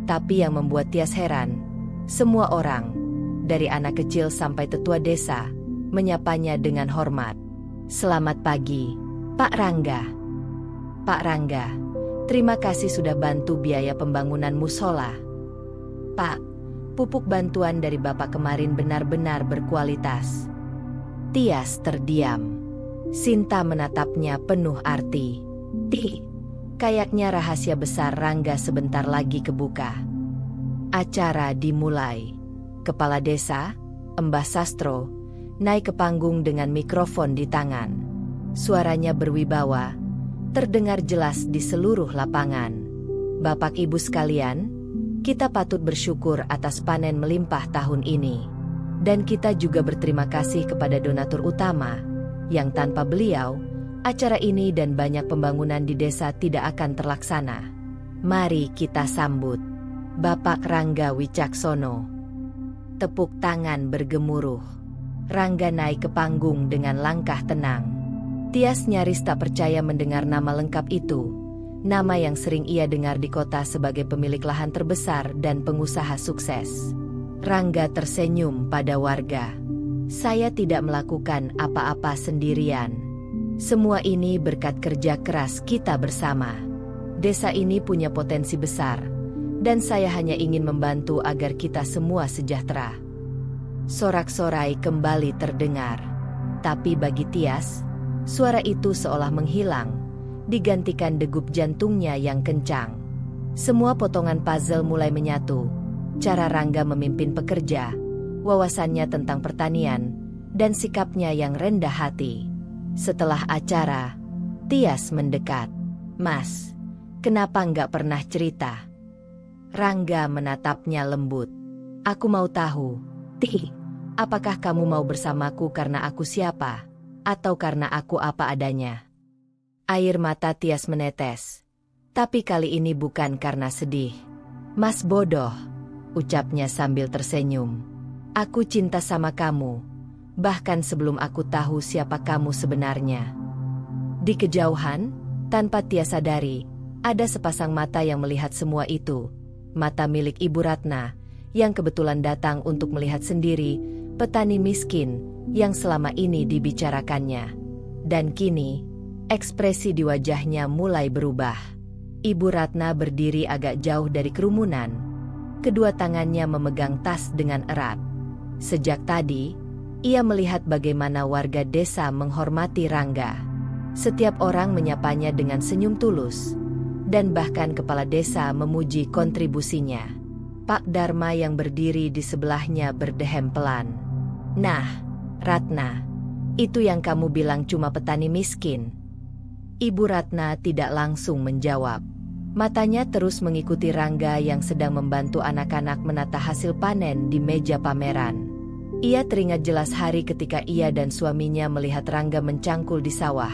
Tapi yang membuat Tias heran, Semua orang, dari anak kecil sampai tetua desa, menyapanya dengan hormat. "Selamat pagi, Pak Rangga." "Pak Rangga, terima kasih sudah bantu biaya pembangunan musola." "Pak, pupuk bantuan dari Bapak kemarin benar-benar berkualitas." Tias terdiam. Sinta menatapnya penuh arti. Kayaknya rahasia besar Rangga sebentar lagi kebuka. Acara dimulai. Kepala desa, Mbah Sastro, naik ke panggung dengan mikrofon di tangan. Suaranya berwibawa, terdengar jelas di seluruh lapangan. "Bapak Ibu sekalian, kita patut bersyukur atas panen melimpah tahun ini. Dan kita juga berterima kasih kepada donatur utama, yang tanpa beliau, acara ini dan banyak pembangunan di desa tidak akan terlaksana. Mari kita sambut Bapak Rangga Wicaksono." Tepuk tangan bergemuruh. Rangga naik ke panggung dengan langkah tenang. Tias nyaris tak percaya mendengar nama lengkap itu, nama yang sering ia dengar di kota sebagai pemilik lahan terbesar dan pengusaha sukses. Rangga tersenyum pada warga. "Saya tidak melakukan apa-apa sendirian. Semua ini berkat kerja keras kita bersama. Desa ini punya potensi besar, dan saya hanya ingin membantu agar kita semua sejahtera." Sorak-sorai kembali terdengar. Tapi bagi Tias, suara itu seolah menghilang, digantikan degup jantungnya yang kencang. Semua potongan puzzle mulai menyatu. Cara Rangga memimpin pekerja, wawasannya tentang pertanian, dan sikapnya yang rendah hati. Setelah acara, Tias mendekat. "Mas, kenapa nggak pernah cerita?" Rangga menatapnya lembut. "Aku mau tahu, apakah kamu mau bersamaku karena aku siapa, atau karena aku apa adanya?" Air mata Tias menetes. Tapi kali ini bukan karena sedih. "Mas bodoh," ucapnya sambil tersenyum. "Aku cinta sama kamu, bahkan sebelum aku tahu siapa kamu sebenarnya." Di kejauhan, tanpa Tias sadari, ada sepasang mata yang melihat semua itu. Mata milik Ibu Ratna, yang kebetulan datang untuk melihat sendiri petani miskin yang selama ini dibicarakannya. Dan kini, ekspresi di wajahnya mulai berubah. Ibu Ratna berdiri agak jauh dari kerumunan. Kedua tangannya memegang tas dengan erat. Sejak tadi, ia melihat bagaimana warga desa menghormati Rangga. Setiap orang menyapanya dengan senyum tulus, dan bahkan kepala desa memuji kontribusinya. Pak Dharma yang berdiri di sebelahnya berdehem pelan. "Nah, Ratna, itu yang kamu bilang cuma petani miskin." Ibu Ratna tidak langsung menjawab. Matanya terus mengikuti Rangga yang sedang membantu anak-anak menata hasil panen di meja pameran. Ia teringat jelas hari ketika ia dan suaminya melihat Rangga mencangkul di sawah.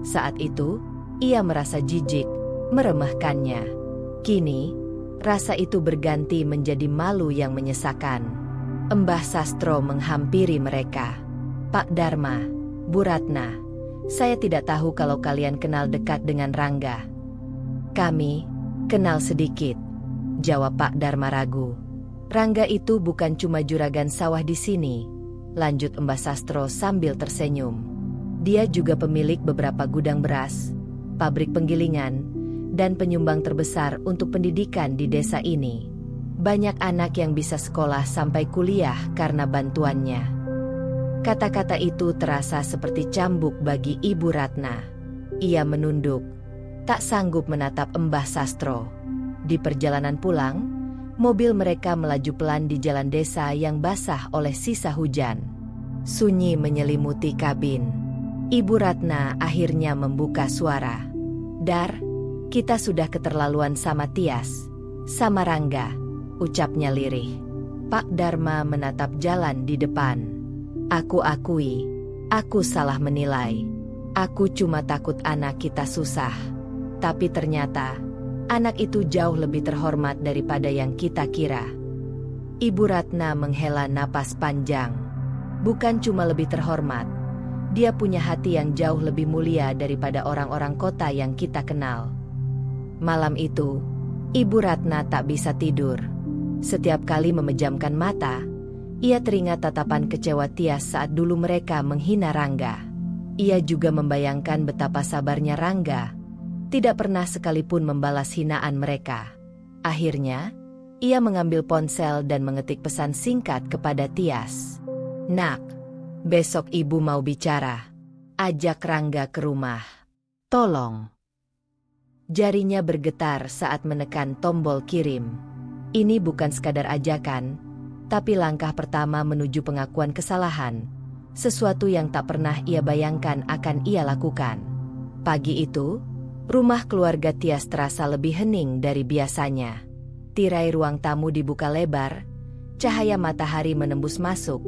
Saat itu, ia merasa jijik, meremehkannya. Kini, rasa itu berganti menjadi malu yang menyesakan. Mbah Sastro menghampiri mereka. "Pak Dharma, Bu Ratna, saya tidak tahu kalau kalian kenal dekat dengan Rangga." "Kami kenal sedikit," jawab Pak Dharma ragu. "Rangga itu bukan cuma juragan sawah di sini," lanjut Mbah Sastro sambil tersenyum. "Dia juga pemilik beberapa gudang beras, pabrik penggilingan, dan penyumbang terbesar untuk pendidikan di desa ini. Banyak anak yang bisa sekolah sampai kuliah karena bantuannya." Kata-kata itu terasa seperti cambuk bagi Ibu Ratna. Ia menunduk, tak sanggup menatap Mbah Sastro. Di perjalanan pulang, mobil mereka melaju pelan di jalan desa yang basah oleh sisa hujan. Sunyi menyelimuti kabin. Ibu Ratna akhirnya membuka suara. "Dar, kita sudah keterlaluan sama Tias, sama Rangga," ucapnya lirih. Pak Dharma menatap jalan di depan. "Aku akui, aku salah menilai. Aku cuma takut anak kita susah. Tapi ternyata, anak itu jauh lebih terhormat daripada yang kita kira." Ibu Ratna menghela napas panjang. "Bukan cuma lebih terhormat, dia punya hati yang jauh lebih mulia daripada orang-orang kota yang kita kenal." Malam itu, Ibu Ratna tak bisa tidur. Setiap kali memejamkan mata, ia teringat tatapan kecewa Tias saat dulu mereka menghina Rangga. Ia juga membayangkan betapa sabarnya Rangga, tidak pernah sekalipun membalas hinaan mereka. Akhirnya, ia mengambil ponsel dan mengetik pesan singkat kepada Tias. "Nak, besok ibu mau bicara. Ajak Rangga ke rumah. Tolong." Jarinya bergetar saat menekan tombol kirim. Ini bukan sekadar ajakan, tapi langkah pertama menuju pengakuan kesalahan, sesuatu yang tak pernah ia bayangkan akan ia lakukan. Pagi itu, rumah keluarga Tias terasa lebih hening dari biasanya. Tirai ruang tamu dibuka lebar, cahaya matahari menembus masuk,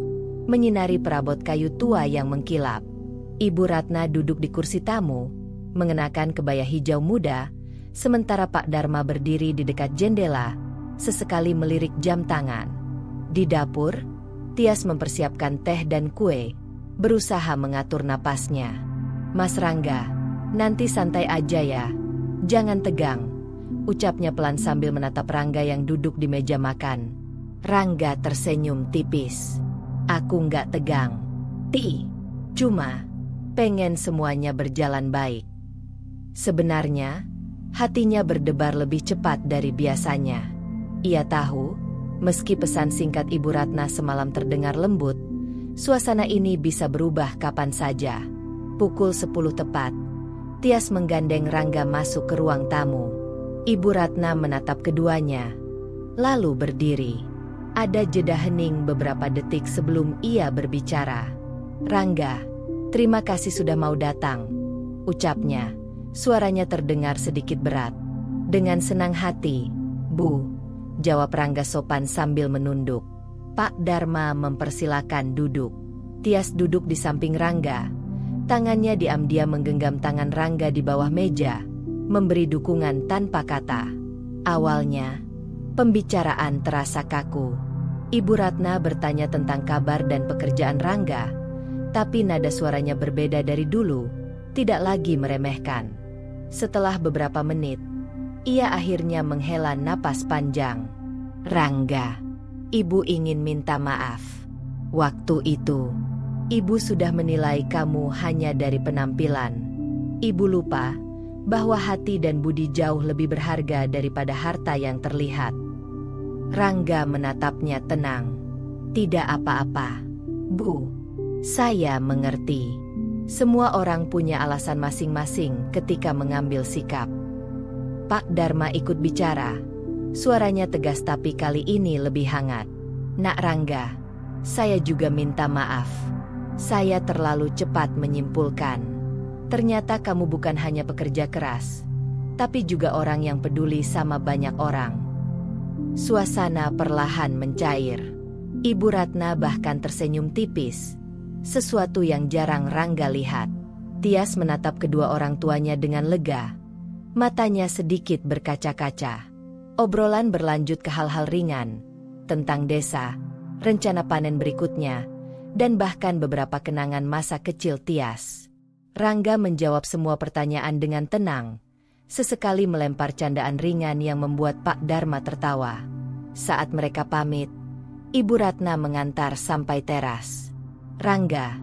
menyinari perabot kayu tua yang mengkilap. Ibu Ratna duduk di kursi tamu, mengenakan kebaya hijau muda, sementara Pak Dharma berdiri di dekat jendela, sesekali melirik jam tangan. Di dapur, Tias mempersiapkan teh dan kue, berusaha mengatur napasnya. "Mas Rangga, nanti santai aja ya, jangan tegang," ucapnya pelan sambil menatap Rangga yang duduk di meja makan. Rangga tersenyum tipis. "Aku nggak tegang, Ti. Cuma pengen semuanya berjalan baik." Sebenarnya, hatinya berdebar lebih cepat dari biasanya. Ia tahu, meski pesan singkat Ibu Ratna semalam terdengar lembut, suasana ini bisa berubah kapan saja. Pukul 10 tepat, Tias menggandeng Rangga masuk ke ruang tamu. Ibu Ratna menatap keduanya, lalu berdiri. Ada jeda hening beberapa detik sebelum ia berbicara. "Rangga, terima kasih sudah mau datang," ucapnya. Suaranya terdengar sedikit berat. "Dengan senang hati, Bu," jawab Rangga sopan sambil menunduk. Pak Dharma mempersilakan duduk. Tias duduk di samping Rangga. Tangannya diam-diam menggenggam tangan Rangga di bawah meja, memberi dukungan tanpa kata. Awalnya, pembicaraan terasa kaku. Ibu Ratna bertanya tentang kabar dan pekerjaan Rangga, tapi nada suaranya berbeda dari dulu, tidak lagi meremehkan. Setelah beberapa menit, ia akhirnya menghela napas panjang. "Rangga, ibu ingin minta maaf. Waktu itu, ibu sudah menilai kamu hanya dari penampilan. Ibu lupa bahwa hati dan budi jauh lebih berharga daripada harta yang terlihat." Rangga menatapnya tenang. "Tidak apa-apa, Bu. Saya mengerti. Semua orang punya alasan masing-masing ketika mengambil sikap." Pak Dharma ikut bicara. Suaranya tegas tapi kali ini lebih hangat. "Nak Rangga, saya juga minta maaf. Saya terlalu cepat menyimpulkan. Ternyata kamu bukan hanya pekerja keras, tapi juga orang yang peduli sama banyak orang." Suasana perlahan mencair. Ibu Ratna bahkan tersenyum tipis, sesuatu yang jarang Rangga lihat. Tias menatap kedua orang tuanya dengan lega. Matanya sedikit berkaca-kaca. Obrolan berlanjut ke hal-hal ringan, tentang desa, rencana panen berikutnya, dan bahkan beberapa kenangan masa kecil Tias. Rangga menjawab semua pertanyaan dengan tenang, sesekali melempar candaan ringan yang membuat Pak Dharma tertawa. Saat mereka pamit, Ibu Ratna mengantar sampai teras. "Rangga,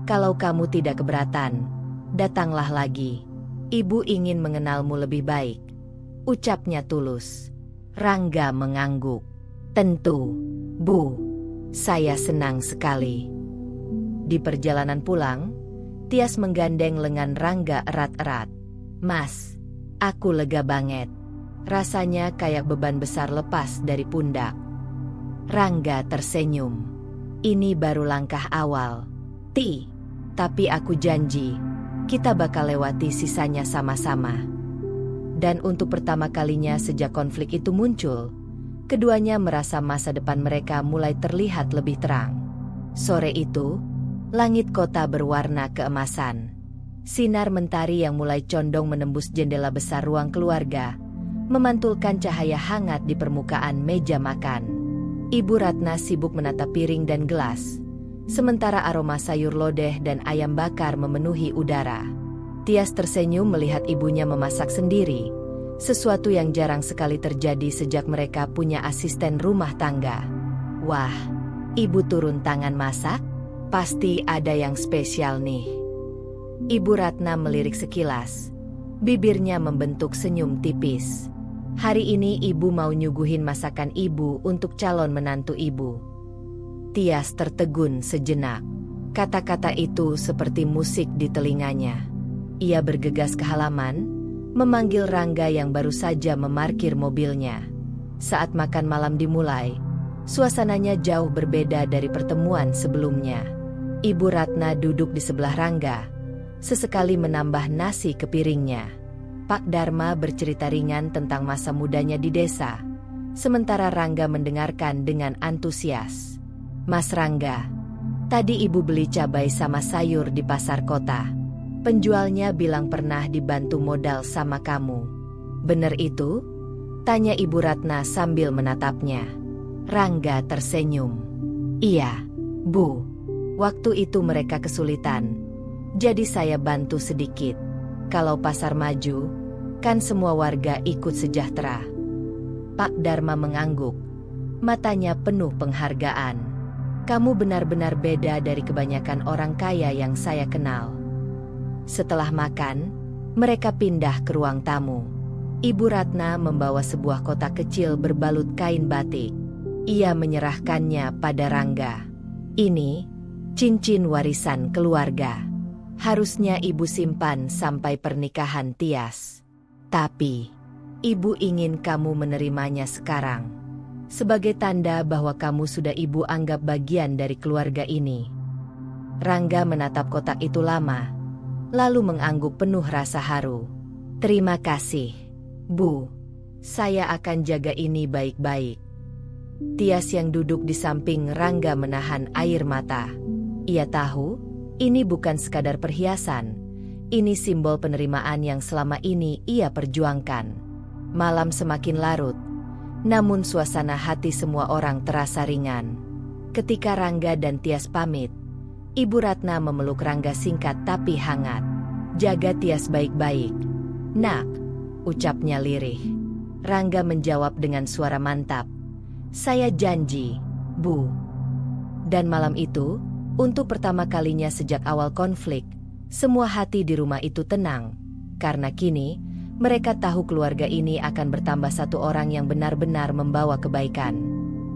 kalau kamu tidak keberatan, datanglah lagi. Ibu ingin mengenalmu lebih baik," ucapnya tulus. Rangga mengangguk. "Tentu, Bu. Saya senang sekali." Di perjalanan pulang, Tias menggandeng lengan Rangga erat-erat. "Mas, aku lega banget. Rasanya kayak beban besar lepas dari pundak." Rangga tersenyum. "Ini baru langkah awal, Ti. Tapi aku janji, kita bakal lewati sisanya sama-sama." Dan untuk pertama kalinya sejak konflik itu muncul, keduanya merasa masa depan mereka mulai terlihat lebih terang. Sore itu, langit kota berwarna keemasan. Sinar mentari yang mulai condong menembus jendela besar ruang keluarga, memantulkan cahaya hangat di permukaan meja makan. Ibu Ratna sibuk menatap piring dan gelas, sementara aroma sayur lodeh dan ayam bakar memenuhi udara. Tias tersenyum melihat ibunya memasak sendiri, Sesuatu yang jarang sekali terjadi sejak mereka punya asisten rumah tangga. Wah, ibu turun tangan masak? Pasti ada yang spesial nih. Ibu Ratna melirik sekilas. Bibirnya membentuk senyum tipis. Hari ini ibu mau nyuguhin masakan ibu untuk calon menantu ibu. Tias tertegun sejenak. Kata-kata itu seperti musik di telinganya. Ia bergegas ke halaman, memanggil Rangga yang baru saja memarkir mobilnya. Saat makan malam dimulai, suasananya jauh berbeda dari pertemuan sebelumnya. Ibu Ratna duduk di sebelah Rangga, sesekali menambah nasi ke piringnya. Pak Dharma bercerita ringan tentang masa mudanya di desa, sementara Rangga mendengarkan dengan antusias. Mas Rangga, tadi ibu beli cabai sama sayur di pasar kota. Penjualnya bilang pernah dibantu modal sama kamu. Bener itu? Tanya Ibu Ratna sambil menatapnya. Rangga tersenyum. Iya, Bu. Waktu itu mereka kesulitan. Jadi saya bantu sedikit. Kalau pasar maju, kan semua warga ikut sejahtera. Pak Dharma mengangguk. Matanya penuh penghargaan. Kamu benar-benar beda dari kebanyakan orang kaya yang saya kenal. Setelah makan, mereka pindah ke ruang tamu. Ibu Ratna membawa sebuah kotak kecil berbalut kain batik. Ia menyerahkannya pada Rangga. Ini cincin warisan keluarga. Harusnya ibu simpan sampai pernikahan Tias. Tapi, ibu ingin kamu menerimanya sekarang. Sebagai tanda bahwa kamu sudah ibu anggap bagian dari keluarga ini. Rangga menatap kotak itu lama, lalu mengangguk penuh rasa haru. Terima kasih, Bu. Saya akan jaga ini baik-baik. Tias yang duduk di samping Rangga menahan air mata. Ia tahu, ini bukan sekadar perhiasan. Ini simbol penerimaan yang selama ini ia perjuangkan. Malam semakin larut, namun suasana hati semua orang terasa ringan. Ketika Rangga dan Tias pamit, Ibu Ratna memeluk Rangga singkat tapi hangat. Jaga Tias baik-baik. Nak, ucapnya lirih. Rangga menjawab dengan suara mantap. Saya janji, Bu. Dan malam itu, untuk pertama kalinya sejak awal konflik, semua hati di rumah itu tenang. Karena kini, mereka tahu keluarga ini akan bertambah satu orang yang benar-benar membawa kebaikan.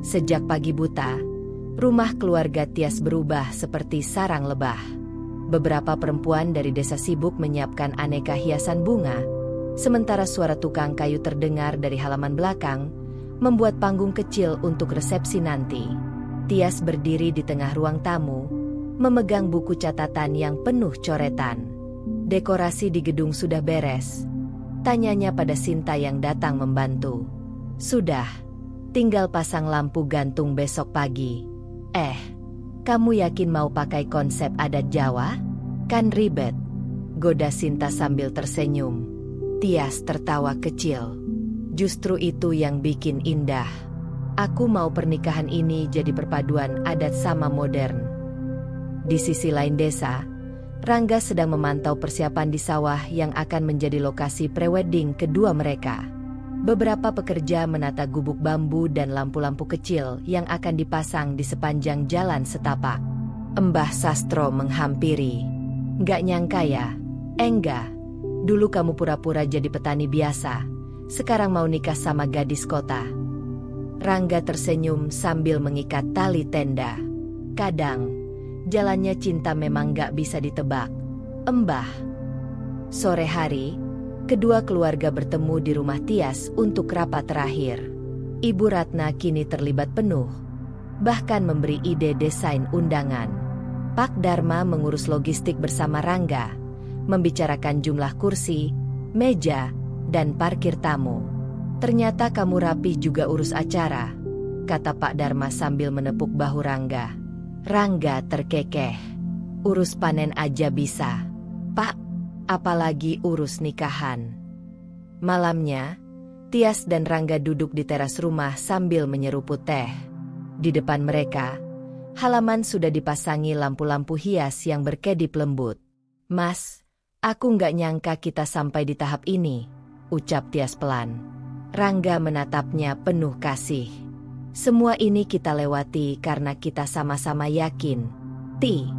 Sejak pagi buta, rumah keluarga Tias berubah seperti sarang lebah. Beberapa perempuan dari desa sibuk menyiapkan aneka hiasan bunga, sementara suara tukang kayu terdengar dari halaman belakang, membuat panggung kecil untuk resepsi nanti. Tias berdiri di tengah ruang tamu, memegang buku catatan yang penuh coretan. Dekorasi di gedung sudah beres. Tanyanya pada Sinta yang datang membantu. Sudah, tinggal pasang lampu gantung besok pagi. Kamu yakin mau pakai konsep adat Jawa? Kan ribet, goda Sinta sambil tersenyum. Tias tertawa kecil. Justru itu yang bikin indah. Aku mau pernikahan ini jadi perpaduan adat sama modern. Di sisi lain desa, Rangga sedang memantau persiapan di sawah yang akan menjadi lokasi prewedding kedua mereka. Beberapa pekerja menata gubuk bambu dan lampu-lampu kecil yang akan dipasang di sepanjang jalan setapak. Mbah Sastro menghampiri. Nggak nyangka ya? Enggak. Dulu kamu pura-pura jadi petani biasa. Sekarang mau nikah sama gadis kota. Rangga tersenyum sambil mengikat tali tenda. Kadang, jalannya cinta memang nggak bisa ditebak. Mbah. Sore hari, kedua keluarga bertemu di rumah Tias untuk rapat terakhir. Ibu Ratna kini terlibat penuh, bahkan memberi ide desain undangan. Pak Dharma mengurus logistik bersama Rangga, membicarakan jumlah kursi, meja, dan parkir tamu. Ternyata kamu rapi juga urus acara, kata Pak Dharma sambil menepuk bahu Rangga. Rangga terkekeh. Urus panen aja bisa, Pak. Apalagi urus nikahan. Malamnya, Tias dan Rangga duduk di teras rumah sambil menyeruput teh. Di depan mereka, halaman sudah dipasangi lampu-lampu hias yang berkedip lembut. Mas, aku nggak nyangka kita sampai di tahap ini, ucap Tias pelan. Rangga menatapnya penuh kasih. Semua ini kita lewati karena kita sama-sama yakin, Ti.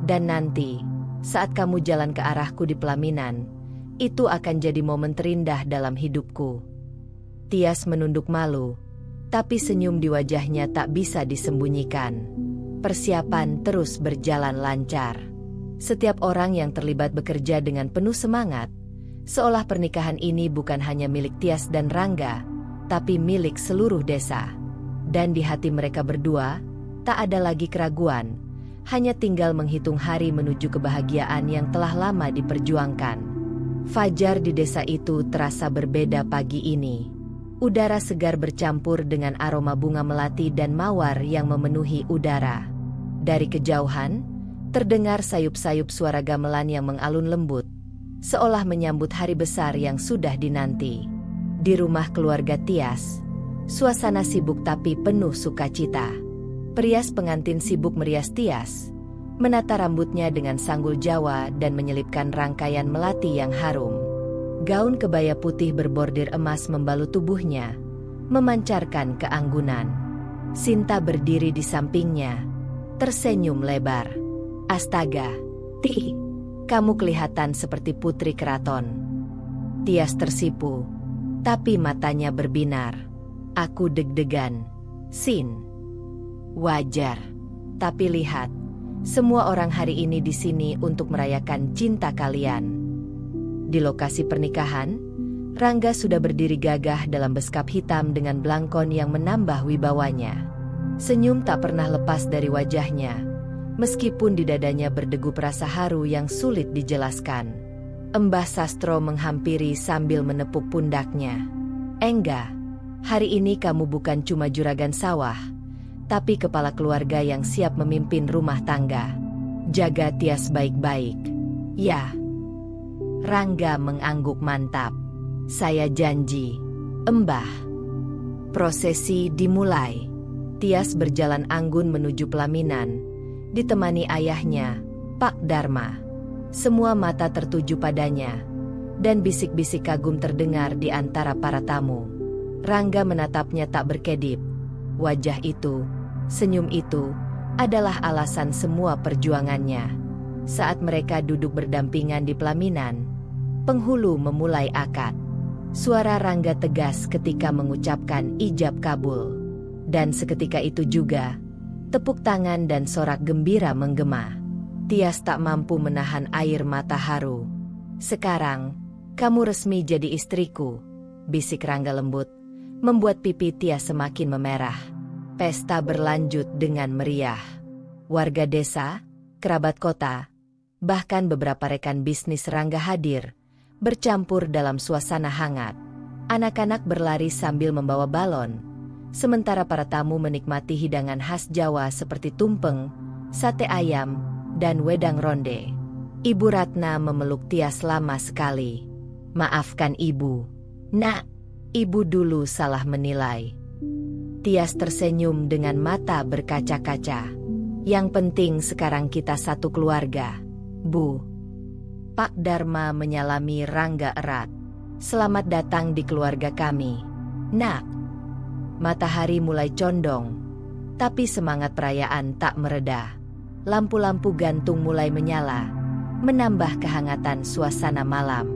Dan nanti, saat kamu jalan ke arahku di pelaminan, itu akan jadi momen terindah dalam hidupku. Tias menunduk malu, tapi senyum di wajahnya tak bisa disembunyikan. Persiapan terus berjalan lancar. Setiap orang yang terlibat bekerja dengan penuh semangat, seolah pernikahan ini bukan hanya milik Tias dan Rangga, tapi milik seluruh desa. Dan di hati mereka berdua, tak ada lagi keraguan, hanya tinggal menghitung hari menuju kebahagiaan yang telah lama diperjuangkan. Fajar di desa itu terasa berbeda pagi ini. Udara segar bercampur dengan aroma bunga melati dan mawar yang memenuhi udara. Dari kejauhan, terdengar sayup-sayup suara gamelan yang mengalun lembut, seolah menyambut hari besar yang sudah dinanti. Di rumah keluarga Tias, suasana sibuk tapi penuh sukacita. Perias pengantin sibuk merias Tias, menata rambutnya dengan sanggul Jawa dan menyelipkan rangkaian melati yang harum. Gaun kebaya putih berbordir emas membalut tubuhnya, memancarkan keanggunan. Sinta berdiri di sampingnya, tersenyum lebar. Astaga, Ti, kamu kelihatan seperti putri keraton. Tias tersipu, tapi matanya berbinar. Aku deg-degan, Sin. Wajar, tapi lihat, semua orang hari ini di sini untuk merayakan cinta kalian. Di lokasi pernikahan, Rangga sudah berdiri gagah dalam beskap hitam dengan belangkon yang menambah wibawanya. Senyum tak pernah lepas dari wajahnya, meskipun di dadanya berdegup rasa haru yang sulit dijelaskan. Embah Sastro menghampiri sambil menepuk pundaknya. Engga, hari ini kamu bukan cuma juragan sawah, tapi kepala keluarga yang siap memimpin rumah tangga. Jaga Tias baik-baik. Ya. Rangga mengangguk mantap. Saya janji, Embah. Prosesi dimulai. Tias berjalan anggun menuju pelaminan, ditemani ayahnya, Pak Dharma. Semua mata tertuju padanya, dan bisik-bisik kagum terdengar di antara para tamu. Rangga menatapnya tak berkedip. Wajah itu, senyum itu, adalah alasan semua perjuangannya. Saat mereka duduk berdampingan di pelaminan, penghulu memulai akad. Suara Rangga tegas ketika mengucapkan ijab kabul. Dan seketika itu juga, tepuk tangan dan sorak gembira menggema. Tias tak mampu menahan air mata haru. Sekarang, kamu resmi jadi istriku, bisik Rangga lembut, membuat pipi Tias semakin memerah. Pesta berlanjut dengan meriah. Warga desa, kerabat kota, bahkan beberapa rekan bisnis Rangga hadir, bercampur dalam suasana hangat. Anak-anak berlari sambil membawa balon, sementara para tamu menikmati hidangan khas Jawa seperti tumpeng, sate ayam, dan wedang ronde. Ibu Ratna memeluk Tias lama sekali. Maafkan ibu. Nak, ibu dulu salah menilai. Tias tersenyum dengan mata berkaca-kaca. Yang penting sekarang kita satu keluarga, Bu. Pak Dharma menyalami Rangga erat. Selamat datang di keluarga kami, Nak. Matahari mulai condong, tapi semangat perayaan tak mereda. Lampu-lampu gantung mulai menyala, menambah kehangatan suasana malam.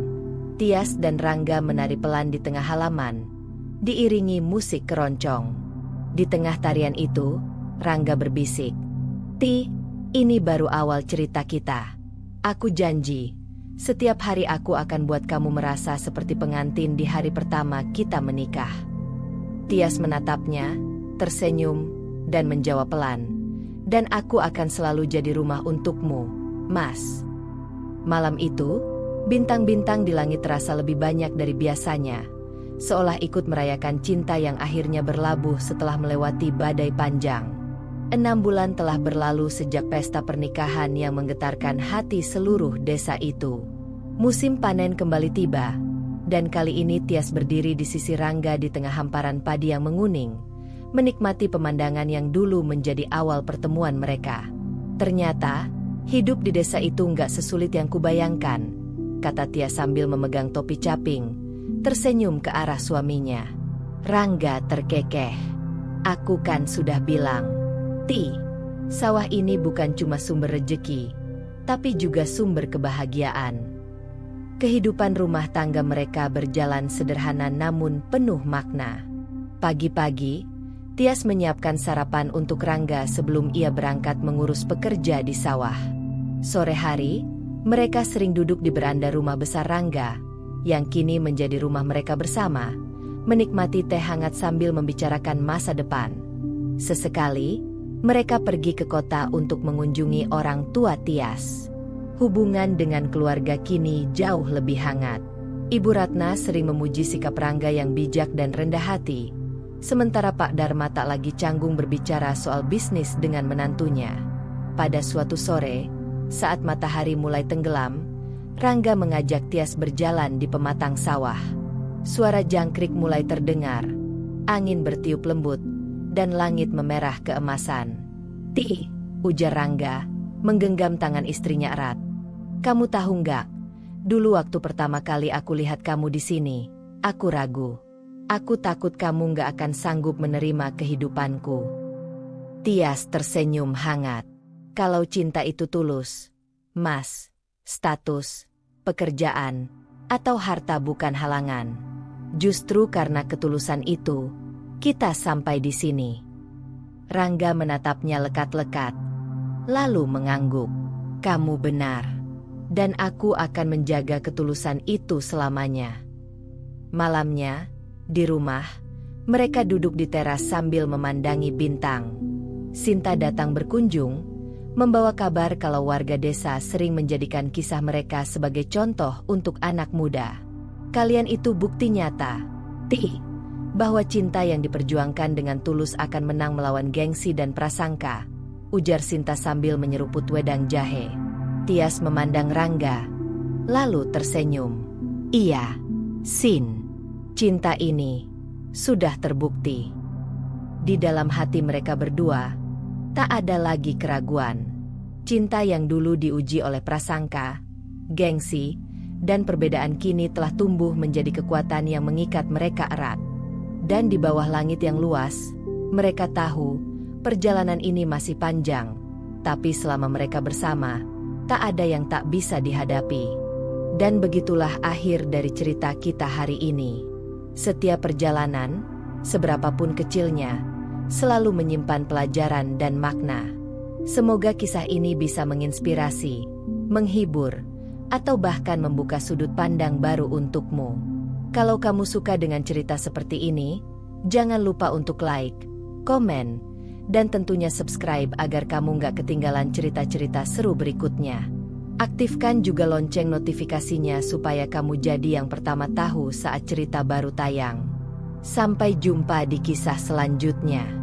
Tias dan Rangga menari pelan di tengah halaman, diiringi musik keroncong. Di tengah tarian itu, Rangga berbisik, Ti, ini baru awal cerita kita. Aku janji, setiap hari aku akan buat kamu merasa seperti pengantin di hari pertama kita menikah. Tias menatapnya, tersenyum, dan menjawab pelan, dan aku akan selalu jadi rumah untukmu, Mas. Malam itu, bintang-bintang di langit terasa lebih banyak dari biasanya, seolah ikut merayakan cinta yang akhirnya berlabuh setelah melewati badai panjang. 6 bulan telah berlalu sejak pesta pernikahan yang menggetarkan hati seluruh desa itu. Musim panen kembali tiba, dan kali ini Tias berdiri di sisi Rangga di tengah hamparan padi yang menguning, menikmati pemandangan yang dulu menjadi awal pertemuan mereka. Ternyata, hidup di desa itu nggak sesulit yang kubayangkan, kata Tias sambil memegang topi caping, tersenyum ke arah suaminya. Rangga terkekeh. Aku kan sudah bilang, Ti, sawah ini bukan cuma sumber rejeki, tapi juga sumber kebahagiaan. Kehidupan rumah tangga mereka berjalan sederhana namun penuh makna. Pagi-pagi, Tias menyiapkan sarapan untuk Rangga sebelum ia berangkat mengurus pekerja di sawah. Sore hari, mereka sering duduk di beranda rumah besar Rangga, yang kini menjadi rumah mereka bersama, menikmati teh hangat sambil membicarakan masa depan. Sesekali, mereka pergi ke kota untuk mengunjungi orang tua Tias. Hubungan dengan keluarga kini jauh lebih hangat. Ibu Ratna sering memuji sikap Rangga yang bijak dan rendah hati, sementara Pak Dharma tak lagi canggung berbicara soal bisnis dengan menantunya. Pada suatu sore, saat matahari mulai tenggelam, Rangga mengajak Tias berjalan di pematang sawah. Suara jangkrik mulai terdengar, angin bertiup lembut, dan langit memerah keemasan. "Ti," ujar Rangga, menggenggam tangan istrinya erat. "Kamu tahu nggak, dulu waktu pertama kali aku lihat kamu di sini, aku ragu. Aku takut kamu nggak akan sanggup menerima kehidupanku." Tias tersenyum hangat. Kalau cinta itu tulus, Mas, status, pekerjaan, atau harta bukan halangan. Justru karena ketulusan itu, kita sampai di sini. Rangga menatapnya lekat-lekat, lalu mengangguk. "Kamu benar, dan aku akan menjaga ketulusan itu selamanya." Malamnya, di rumah, mereka duduk di teras sambil memandangi bintang. Sinta datang berkunjung, membawa kabar kalau warga desa sering menjadikan kisah mereka sebagai contoh untuk anak muda. "Kalian itu bukti nyata, Ti, bahwa cinta yang diperjuangkan dengan tulus akan menang melawan gengsi dan prasangka," ujar Sinta sambil menyeruput wedang jahe. Tias memandang Rangga, lalu tersenyum. "Iya, Sin, cinta ini sudah terbukti." Di dalam hati mereka berdua, tak ada lagi keraguan. Cinta yang dulu diuji oleh prasangka, gengsi, dan perbedaan kini telah tumbuh menjadi kekuatan yang mengikat mereka erat. Dan di bawah langit yang luas, mereka tahu perjalanan ini masih panjang, tapi selama mereka bersama, tak ada yang tak bisa dihadapi. Dan begitulah akhir dari cerita kita hari ini. Setiap perjalanan, seberapapun kecilnya, selalu menyimpan pelajaran dan makna. Semoga kisah ini bisa menginspirasi, menghibur, atau bahkan membuka sudut pandang baru untukmu. Kalau kamu suka dengan cerita seperti ini, jangan lupa untuk like, komen, dan tentunya subscribe agar kamu nggak ketinggalan cerita-cerita seru berikutnya. Aktifkan juga lonceng notifikasinya supaya kamu jadi yang pertama tahu saat cerita baru tayang. Sampai jumpa di kisah selanjutnya.